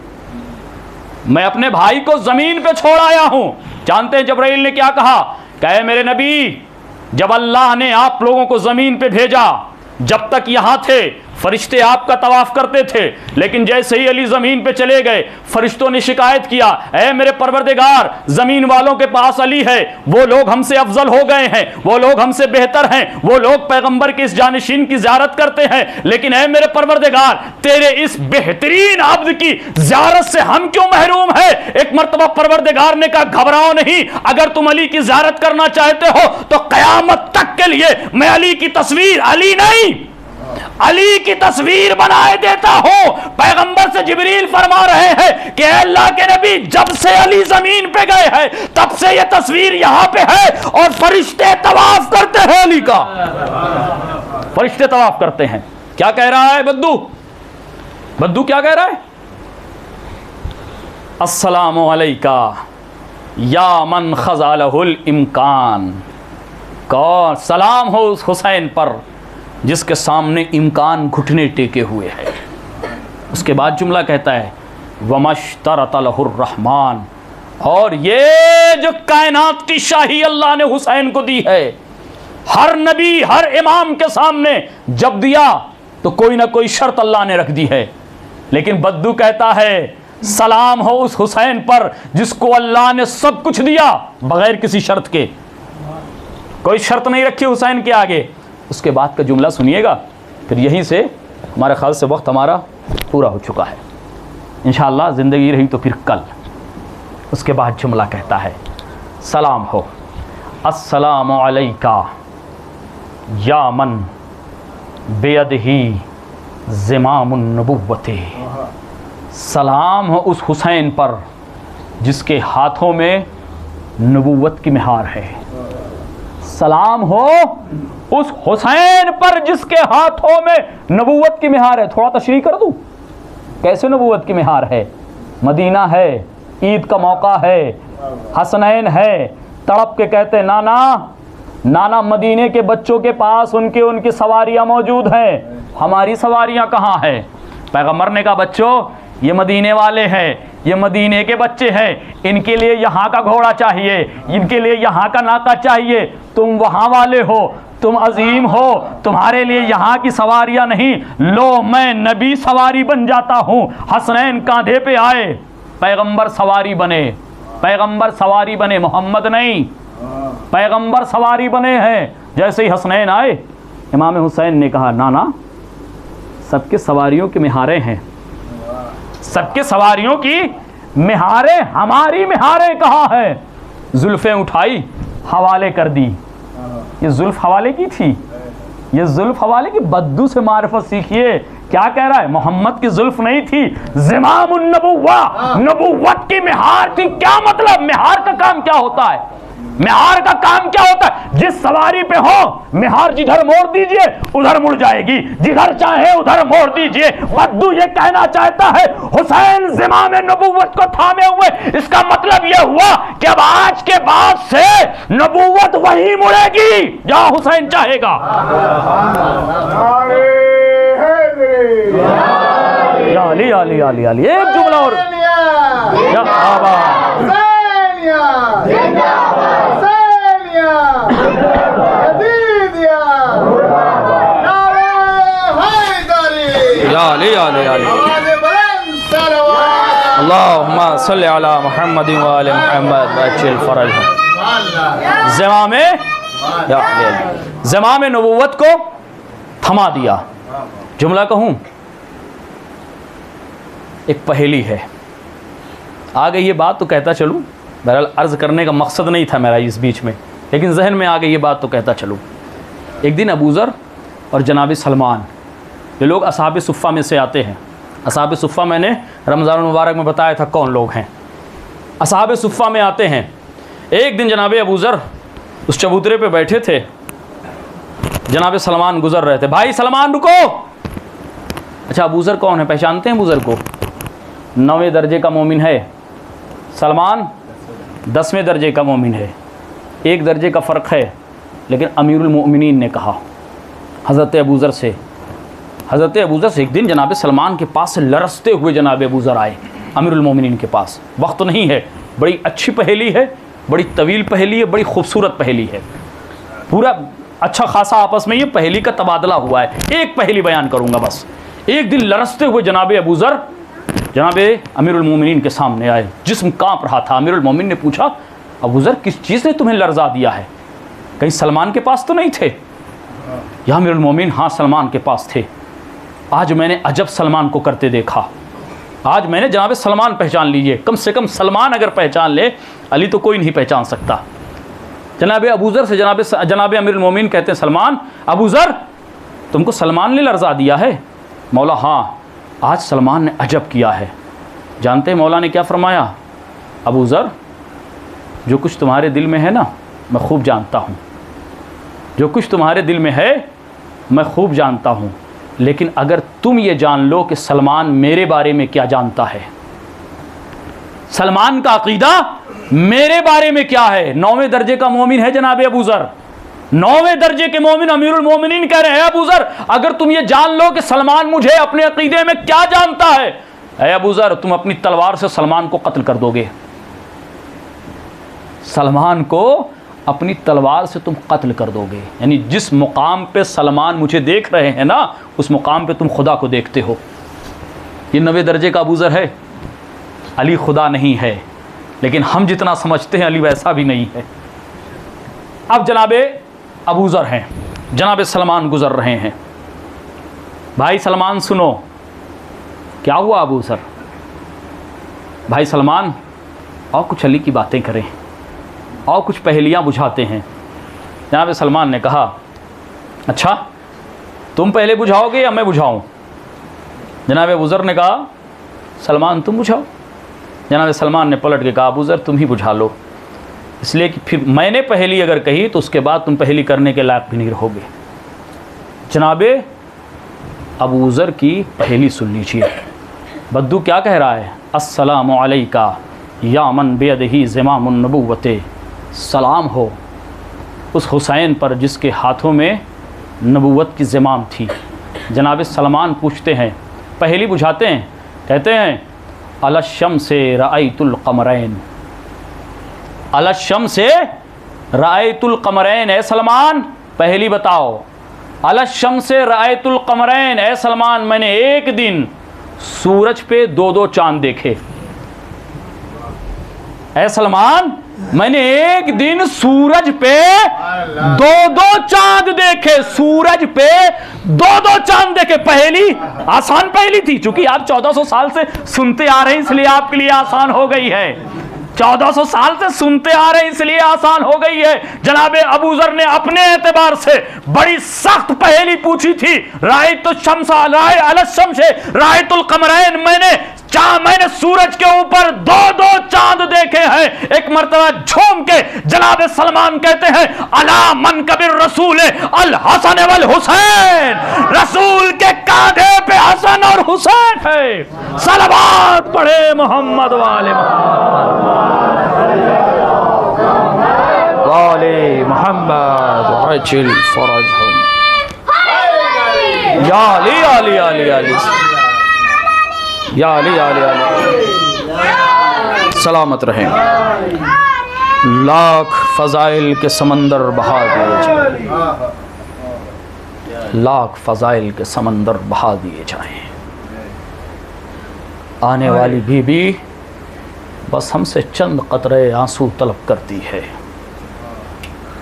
Speaker 5: मैं अपने भाई को ज़मीन पे छोड़ आया हूँ। जानते हैं जब्राइल ने क्या कहा? कहे मेरे नबी, जब अल्लाह ने आप लोगों को ज़मीन पे भेजा, जब तक यहाँ थे फरिश्ते आपका तवाफ़ करते थे, लेकिन जैसे ही अली ज़मीन पे चले गए फरिश्तों ने शिकायत किया, ऐ मेरे परवरदिगार, ज़मीन वालों के पास अली है, वो लोग हमसे अफजल हो गए हैं, वो लोग हमसे बेहतर हैं, वो लोग पैगंबर के इस जानशीन की ज़ियारत करते हैं, लेकिन ऐ मेरे परवरदिगार, तेरे इस बेहतरीन अब्द की ज़ियारत से हम क्यों महरूम है? एक मरतबा परवरदिगार ने कहा घबराओ नहीं, अगर तुम अली की ज़ियारत करना चाहते हो तो क़यामत तक के लिए मैं अली की तस्वीर, अली नहीं अली की तस्वीर बनाए देता हूं। पैगंबर से जिब्रील फरमा रहे हैं कि अल्लाह के नबी, जब से अली जमीन पे गए हैं तब से यह तस्वीर यहां पे है और फरिश्ते तवाफ करते हैं अली का, फरिश्ते तवाफ करते हैं। क्या कह रहा है बद्दू? बद्दू क्या कह रहा है? अस्सलामु अलैका या मन खज़ालहुल इम्कान। कौन? सलाम हो उस हुसैन पर जिसके सामने इम्कान घुटने टेके हुए है। उसके बाद जुमला कहता है वमश्तरतलहुर रहमान, और ये जो कायनात की शाही अल्लाह ने हुसैन को दी है, हर नबी हर इमाम के सामने जब दिया तो कोई ना कोई शर्त अल्लाह ने रख दी है, लेकिन बद्दू कहता है सलाम हो उस हुसैन पर जिसको अल्लाह ने सब कुछ दिया बगैर किसी शर्त के, कोई शर्त नहीं रखी हुसैन के आगे। उसके बाद का जुमला सुनिएगा, फिर यहीं से हमारे ख्याल से वक्त हमारा पूरा हो चुका है। इंशाअल्लाह ज़िंदगी रही तो फिर कल। उसके बाद जुमला कहता है सलाम हो, अस्सलामु अलैका या मन बेयदही ज़िमामुन नबुव्वती। सलाम हो उस हुसैन पर जिसके हाथों में नबुव्वत की मिहार है। सलाम हो उस हुसैन पर जिसके हाथों में नबुव्वत की मिहार है। थोड़ा तशरीह कर दूं, कैसे नबुव्वत की मिहार है? मदीना है, ईद का मौका है, हसनैन है, तड़प के कहते नाना नाना, मदीने के बच्चों के पास उनकी सवारियां मौजूद हैं, हमारी सवारियां कहाँ हैं? पैगंबर ने कहा बच्चों ये मदीने वाले हैं, ये मदीने के बच्चे हैं, इनके लिए यहाँ का घोड़ा चाहिए, इनके लिए यहाँ का नाका चाहिए, तुम वहाँ वाले हो, तुम अजीम हो, तुम्हारे लिए यहाँ की सवारियाँ नहीं, लो मैं नबी सवारी बन जाता हूँ। हसनैन कांधे पे आए, पैगंबर सवारी बने, पैगंबर सवारी बने, मोहम्मद नहीं, पैगंबर सवारी बने हैं। जैसे ही हसनैन आए, इमाम हुसैन ने कहा नाना सबके सवारियों की मिहारें हैं, सबके सवारियों की मिहारें, हमारी मिहारें कहाँ है? जुल्फें उठाई हवाले कर दी। ये जुल्फ हवाले की थी, ये जुल्फ हवाले की। बद्दू से मारिफत सीखिए, क्या कह रहा है? मोहम्मद की जुल्फ नहीं थी, ज़िमामुन नबुव्वा, नबुव्वत की मिहार थी। क्या मतलब? मिहार का काम क्या होता है? मिहार का काम क्या होता है? जिस सवारी पे हो मिहार जिधर मोड़ दीजिए उधर मुड़ जाएगी, जिधर चाहे उधर मोड़ दीजिए। बद्दू ये कहना चाहता है हुसैन ज़िमाम नबुव्वत को थामे हुए, इसका मतलब ये हुआ कि अब आज के बाद से नबुव्वत वहीं मुड़ेगी जहां हुसैन चाहेगा। आली आली आली आली, एक जुमला और अल्लाहुम्मा सल्ली अला मुहम्मद व आले मुहम्मद वअज्जिल फरजहम। ज़माम नबुव्वत को थमा दिया। जुमला कहूँ एक पहेली है। आ गई ये बात तो कहता चलूँ, बहरहाल अर्ज़ करने का मकसद नहीं था मेरा इस बीच में, लेकिन जहन में आ गई ये बात तो कहता चलूँ। एक दिन अबू ज़र और जनाब सलमान, ये लोग असहाब सुफ़ा में से आते हैं। असहाब सुफ़ा मैंने रमज़ान मुबारक में बताया था कौन लोग हैं। असहाब सुफ़ा में आते हैं। एक दिन जनाब अबू ज़र उस चबूतरे पे बैठे थे, जनाब सलमान गुज़र रहे थे। भाई सलमान रुको। अच्छा, अबू ज़र कौन है, पहचानते हैं अबू ज़र को? 9वें दर्जे का मोमिन है। सलमान 10वें दर्जे का मोमिन है। एक दर्जे का फ़र्क है, लेकिन अमीरुल मोमिनीन ने कहा हज़रत अबू ज़र से, हज़रत अबू ज़र से एक दिन जनाब सलमान के पास से लरसते हुए जनाब अबू ज़र आए अमीरुल मोमिनीन के पास। वक्त नहीं है, बड़ी अच्छी पहेली है, बड़ी तवील पहेली है, बड़ी खूबसूरत पहेली है। पूरा अच्छा खासा आपस में ये पहेली का तबादला हुआ है। एक पहेली बयान करूँगा बस। एक दिन लरसते हुए जनाब अबू ज़र जनाब अमीरुल मोमिनीन के सामने आए। जिस्म काँप रहा था। अमीरुल मोमिनीन ने पूछा, अबू ज़र किस चीज़ ने तुम्हें लर्जा दिया है? कहीं सलमान के पास तो नहीं थे? या अमीरुल मोमिनीन, हाँ सलमान के पास थे। आज मैंने अजब सलमान को करते देखा। आज मैंने जनाब सलमान पहचान लीजिए, कम से कम सलमान अगर पहचान ले, अली तो कोई नहीं पहचान सकता। जनाब अबू ज़र से जनाब अमीरुल मोमिनीन कहते हैं, सलमान, अबू ज़र तुमको सलमान ने लर्जा दिया है? मौला, हाँ आज सलमान ने अजब किया है। जानते हैं मौला ने क्या फरमाया? अबू ज़र जो कुछ तुम्हारे दिल में है ना, मैं खूब जानता हूँ। जो कुछ तुम्हारे दिल में है मैं खूब जानता हूँ, लेकिन अगर तुम ये जान लो कि सलमान मेरे बारे में क्या जानता है, सलमान का अकीदा मेरे बारे में क्या है। 9वें दर्जे का मोमिन है जनाब अबू ज़र, 9वें दर्जे के मोमिन अमीरुल मोमिनीन कह रहे हैं, अबू ज़र अगर तुम ये जान लो कि सलमान मुझे अपने अकीदे में क्या जानता है, ऐ अबू ज़र तुम अपनी तलवार से सलमान को कत्ल कर दोगे। सलमान को अपनी तलवार से तुम कत्ल कर दोगे। यानी जिस मुकाम पे सलमान मुझे देख रहे हैं ना, उस मुकाम पे तुम खुदा को देखते हो। ये 9वें दर्जे का अबू ज़र है। अली खुदा नहीं है, लेकिन हम जितना समझते हैं अली वैसा भी नहीं है। अब जनाबे अबू ज़र हैं, जनाब सलमान गुज़र रहे हैं। भाई सलमान सुनो, क्या हुआ अबू ज़र? भाई सलमान और कुछ अली की बातें करें, और कुछ पहेलियाँ बुझाते हैं। जनाब सलमान ने कहा, अच्छा तुम पहले बुझाओगे या मैं बुझाऊँ? जनाब अबू ज़र ने कहा, सलमान तुम बुझाओ। जनाब सलमान ने पलट के कहा, अबू ज़र तुम ही बुझा लो, इसलिए कि फिर मैंने पहेली अगर कही तो उसके बाद तुम पहेली करने के लायक भी नहीं रहोगे। जनाबे अबू ज़र की पहेली सुन लीजिए। बद्दू क्या कह रहा है? अस्सलामु अलैका या मन बेयदिही ज़िमामुन नबुव्वते, सलाम हो उस हुसैन पर जिसके हाथों में नबुव्वत की ज़िमाम थी। जनाब सलमान पूछते हैं, पहेली बुझाते हैं, कहते हैं अलशम से रअयतुल क़मरैन, अलशम से रअयतुल क़मरैन। ए सलमान पहेली बताओ, अलशम से रअयतुल क़मरैन। ए सलमान मैंने एक दिन सूरज पे 2-2 चांद देखे। ए सलमान मैंने एक दिन सूरज पे 2-2 चांद देखे, सूरज पे 2-2 चांद देखे। पहेली आसान पहेली थी, चूंकि आप 1400 साल से सुनते आ रहे हैं इसलिए आपके लिए आसान हो गई है। 1400 साल से सुनते आ रहे हैं इसलिए आसान हो गई है। जनाबे अबू ज़र ने अपने एतबार से बड़ी सख्त पहेली पूछी थी। रायतुल शम्स अलशम से रायतुल क़मरैन, मैंने सूरज के ऊपर 2-2 चांद देखे हैं। एक मर्तबा झूम के जनाब सलमान कहते हैं, अला मन कबिर रसूल अल हसन वल हुसैन, रसूल के कांधे पे हसन और हुसैन है। सलवात पढ़े मोहम्मद वाले मोहम्मद वअजिल फरजहुम या अली अली अली अली या अली अली अली, सलामत रहें। लाख फ़ज़ाइल के समंदर बहा दिए जाएं, लाख फ़ज़ाइल के समंदर बहा दिए जाएं। आने वाली बीबी बस हमसे चंद कतरे आंसू तलब करती है,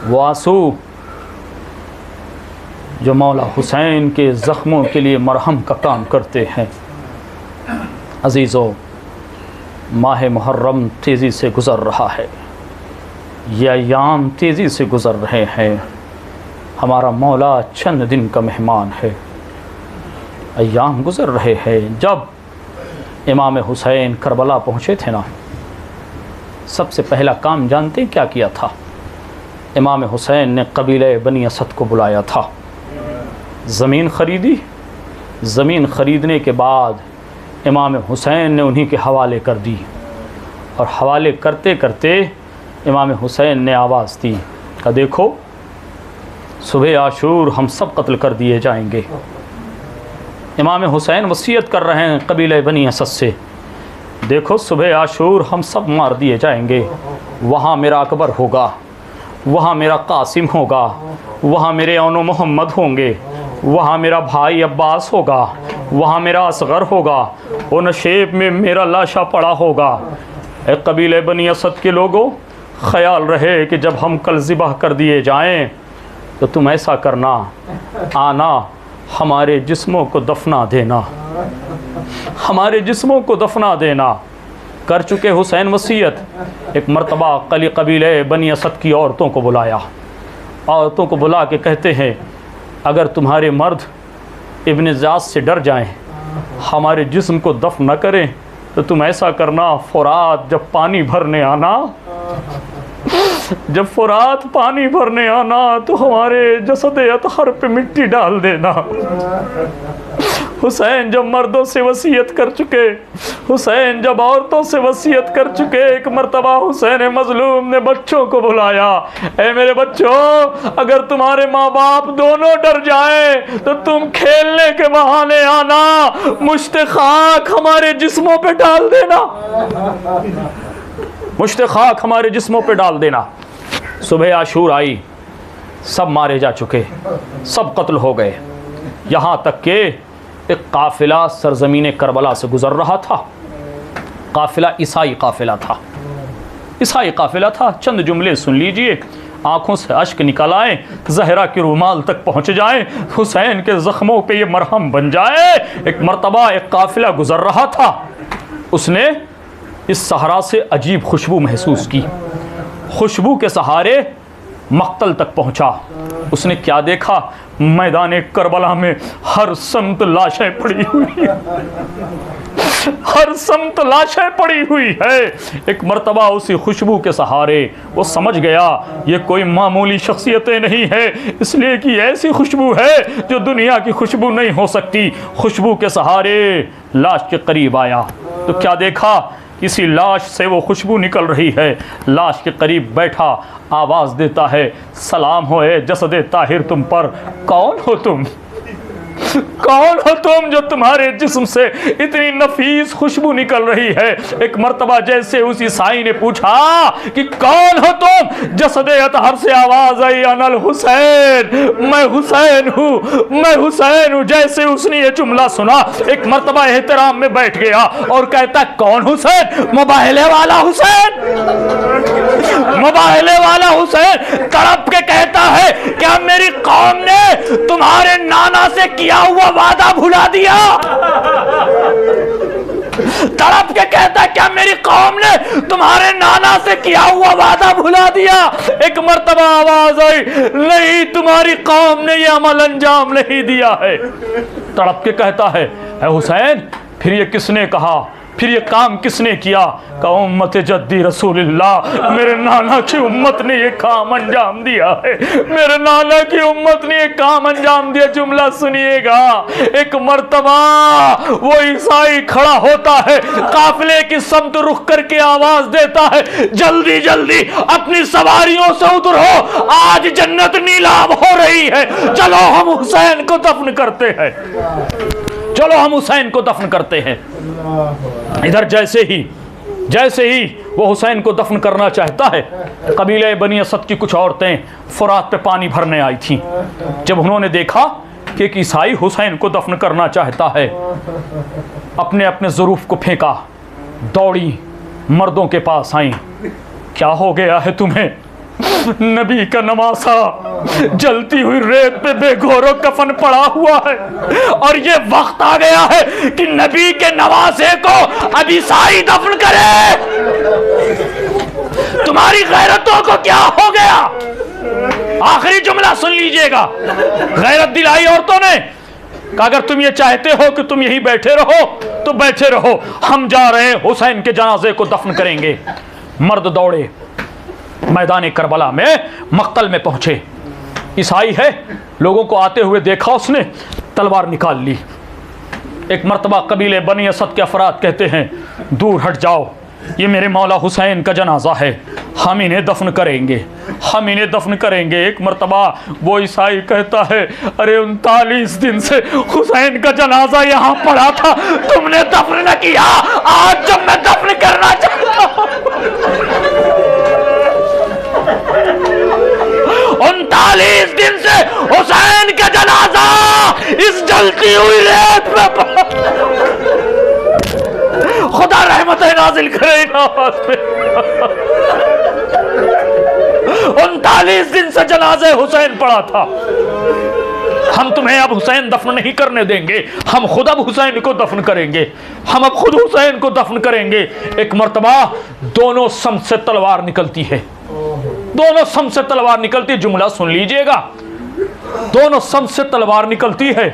Speaker 5: वो आंसू जो मौला हुसैन के ज़ख्मों के लिए मरहम का काम करते हैं। अज़ीज़ों, माह मुहर्रम तेज़ी से गुज़र रहा है, ये अय्याम तेज़ी से गुज़र रहे हैं। हमारा मौला चंद दिन का मेहमान है। अय्याम गुज़र रहे हैं। जब इमाम हुसैन करबला पहुँचे थे ना, सबसे पहला काम जानते हैं क्या किया था? इमाम हुसैन ने कबीले बनी असद को बुलाया था, ज़मीन ख़रीदी। ज़मीन ख़रीदने के बाद इमाम हुसैन ने उन्हीं के हवाले कर दी, और हवाले करते करते इमाम हुसैन ने आवाज़ दी कि देखो, सुबह आशूर हम सब कत्ल कर दिए जाएंगे। इमाम हुसैन वसीयत कर रहे हैं कबीले बनी असद से, देखो सुबह आशूर हम सब मार दिए जाएंगे। वहाँ मेरा अकबर होगा, वहाँ मेरा कासिम होगा, वहाँ मेरे औनो मोहम्मद होंगे, वहाँ मेरा भाई अब्बास होगा, वहाँ मेरा असगर होगा, वो नशेब में मेरा लाशा पड़ा होगा। ए कबीले बनी असद के लोगों, ख़याल रहे कि जब हम कल ज़िबह कर दिए जाएं तो तुम ऐसा करना, आना हमारे जिस्मों को दफना देना, हमारे जिस्मों को दफना देना। कर चुके हुसैन वसीयत। एक मर्तबा कबीले बनी असद की औरतों को बुलाया, औरतों को बुला के कहते हैं, अगर तुम्हारे मर्द इब्न ज़ियाद से डर जाएं, हमारे जिस्म को दफन न करें, तो तुम ऐसा करना, फ़ुरात जब पानी भरने आना, जब फ़ुरात पानी भरने आना तो हमारे जसद अतहर पे मिट्टी डाल देना। हुसैन जब मर्दों से वसीयत कर चुके, हुसैन जब औरतों से वसीयत कर चुके, एक मर्तबा हुसैन मजलूम ने बच्चों को बुलाया, ए मेरे बच्चों, अगर तुम्हारे माँ बाप दोनों डर जाए तो तुम खेलने के बहाने आना, मुश्त खाक हमारे जिस्मों पे डाल देना, मुश्त खाक हमारे जिस्मों पे डाल देना। सुबह आशूर आई, सब मारे जा चुके, सब कत्ल हो गए। यहाँ तक कि एक काफ़िला सरज़मीन करबला से गुज़र रहा था। काफ़िला ईसाई काफ़िला था, ईसाई काफ़िला था। चंद जुमले सुन लीजिए, आँखों से अश्क निकल आए, ज़हरा के रुमाल तक पहुँच जाए, हुसैन के ज़ख्मों पे ये मरहम बन जाए। एक मर्तबा एक काफ़िला गुज़र रहा था, उसने इस सहरा से अजीब खुशबू महसूस की। खुशबू के सहारे मक्तल तक पहुंचा। उसने क्या देखा? मैदान करबला में हर समत लाशें पड़ी हुई है, हर समत लाशें पड़ी हुई है। एक मर्तबा उसी खुशबू के सहारे वो समझ गया ये कोई मामूली शख्सियतें नहीं है, इसलिए कि ऐसी खुशबू है जो दुनिया की खुशबू नहीं हो सकती। खुशबू के सहारे लाश के करीब आया तो क्या देखा? किसी लाश से वो खुशबू निकल रही है। लाश के करीब बैठा आवाज़ देता है, सलाम हो ए जसदे ताहिर तुम पर, कौन हो तुम? कौन हो तुम जो तुम्हारे जिस्म से इतनी नफीस खुशबू निकल रही है? एक मर्तबा जैसे उस ईसाई ने पूछा कि कौन हो तुम, जसदे अतहर से आवाज आई, अनल हुसैन, मैं हुसैन हूँ, मैं हुसैन हूँ। जैसे उसने ये जुमला सुना, एक मर्तबा एहतराम में बैठ गया और कहता, कौन हुसैन? मुबाहले वाला हुसैन, मुबाहले वाला हुसैन। तड़प के कहता है, क्या मेरी कौम ने तुम्हारे नाना से किया हुआ वादा भुला दिया? तड़प के कहता है, क्या मेरी कौम ने तुम्हारे नाना से किया हुआ वादा भुला दिया? एक मर्तबा आवाज आई, नहीं, तुम्हारी कौम ने यह अमल अंजाम नहीं दिया है। तड़प के कहता है, हुसैन, फिर ये किसने कहा, फिर ये काम किसने किया? का उम्मत जद्दी रसूलुल्लाह, मेरे नाना की उम्मत ने ये काम अंजाम दिया है, मेरे नाना की उम्मत ने ये काम अंजाम दिया। जुमला सुनिएगा, एक मर्तबा वो ईसाई खड़ा होता है, काफिले की समत रुख करके आवाज देता है, जल्दी जल्दी अपनी सवारियों से उतरो, आज जन्नत नीलाम हो रही है, चलो हम हुसैन को दफन करते हैं, चलो हम हुसैन को दफन करते हैं। इधर जैसे ही वो हुसैन को दफन करना चाहता है, कबीले बनी असद की कुछ औरतें फुरात पे पानी भरने आई थीं। जब उन्होंने देखा कि एक ईसाई हुसैन को दफन करना चाहता है, अपने अपने ज़रूफ को फेंका, दौड़ी मर्दों के पास आई, क्या हो गया है तुम्हें? नबी का नवासा जलती हुई रेत पे बेघोरो कफन पड़ा हुआ है, और ये वक्त आ गया है कि नबी के नवासे को अब ईसाई दफन करे। तुम्हारी गैरतों को क्या हो गया? आखिरी जुमला सुन लीजिएगा। गैरत दिलाई औरतों ने कि अगर तुम ये चाहते हो कि तुम यहीं बैठे रहो तो बैठे रहो, हम जा रहे हैं हुसैन के जनाजे को दफन करेंगे। मर्द दौड़े, मैदान करबला में मक्तल में पहुंचे। ईसाई है, लोगों को आते हुए देखा, उसने तलवार निकाल ली। एक मर्तबा कबीले बनी असद के अफराद कहते हैं, दूर हट जाओ, ये मेरे मौला हुसैन का जनाजा है, हम इन्हें दफन करेंगे, हम इन्हें दफन करेंगे। एक मर्तबा वो ईसाई कहता है, अरे 39 दिन से हुसैन का जनाजा यहाँ पड़ा था, तुमने दफन न किया, आज जब मैं दफन करना चाहता हूँ 39 दिन से हुसैन का जनाजा इस जलती हुई रेत पे, खुदा रहमत नाजिल करे पे। 39 दिन से जनाजे हुसैन पड़ा था। हम तुम्हें अब हुसैन दफन नहीं करने देंगे, हम खुद अब हुसैन को दफन करेंगे, हम अब खुद हुसैन को दफन करेंगे। एक मर्तबा दोनों सम से तलवार निकलती है, दोनों सम से तलवार निकलती है। जुमला सुन लीजिएगा, दोनों सम से तलवार निकलती है,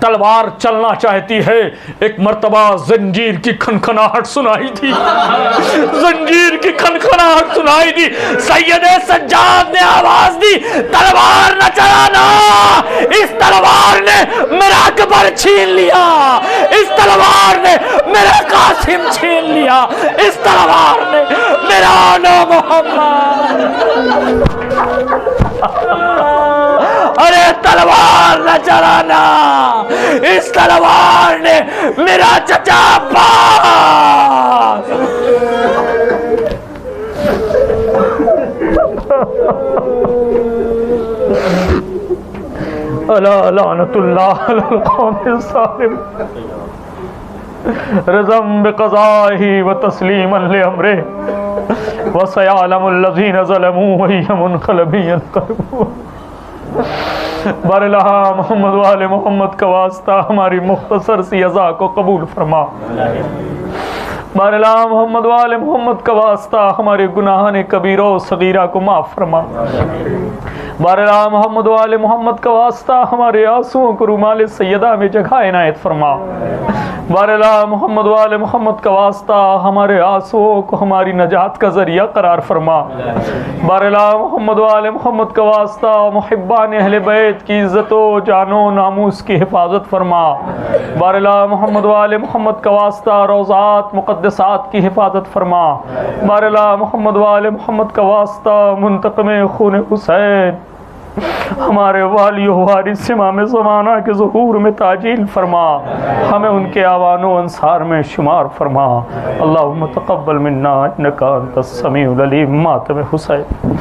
Speaker 5: तलवार चलना चाहती है। एक मर्तबा जंजीर की खनखनाहट सुनाई थी, जंजीर की खनखनाहट सुनाई थी। सैयदे सज्जाद ने आवाज दी, तलवार न चलाना, इस तलवार ने मेरा अकबर छीन लिया, इस तलवार ने मेरा कासिम छीन लिया, इस तलवार ने मेरा आला मोहम्मद। अरे तलवार न चलाना, इस तलवार ने मेरा चचा अब्बास। अला लानतुल्लाह अलल कौमिल सालिम रज़म बिक़ज़ाइही व तस्लीमन लिअम्रे व सयअलमुल लज़ीना ज़लमू व हिय मुनक़लिबून यनक़लिबून। बारला मोहम्मद वाले मोहम्मद का वास्ता हमारी मुख्तसर सी अज़ा को कबूल फरमा। बारला मोहम्मद वाले मोहम्मद का वास्ता हमारे गुनाहान कबीरा सगीरा को माफ़ फरमा। बारला मोहम्मद वाले मोहम्मद का वास्ता हमारे आंसुओं को रुमाल सैयदा में जगह इनायत फरमा। बारला मोहम्मद वाले मोहम्मद का वास्ता हमारे आंसुओं को हमारी नजात का जरिया करार फरमा। बारला मोहम्मद वाले मोहम्मद का वास्ता मुहिब्बान अहले बैत की इज्जतो जानो नामूस की हिफाजत फरमा। बारला मोहम्मद वाले मोहम्मद का वास्ता रोज़ात मुक़द्दसात की हिफाजत फरमा। बारला मोहम्मद वाले मोहम्मद का वास्ता मुंतक़िम खून हुसैन हमारे वाली वारिस इमाम ज़माना के ज़ुहूर में ताजील फरमा, हमें उनके आवानो अंसार में शुमार फरमा। अल्लाहुम्मा तक़ब्बल मिन्ना इन्नका अंतस समीउल अलीम। मातम हुसैन।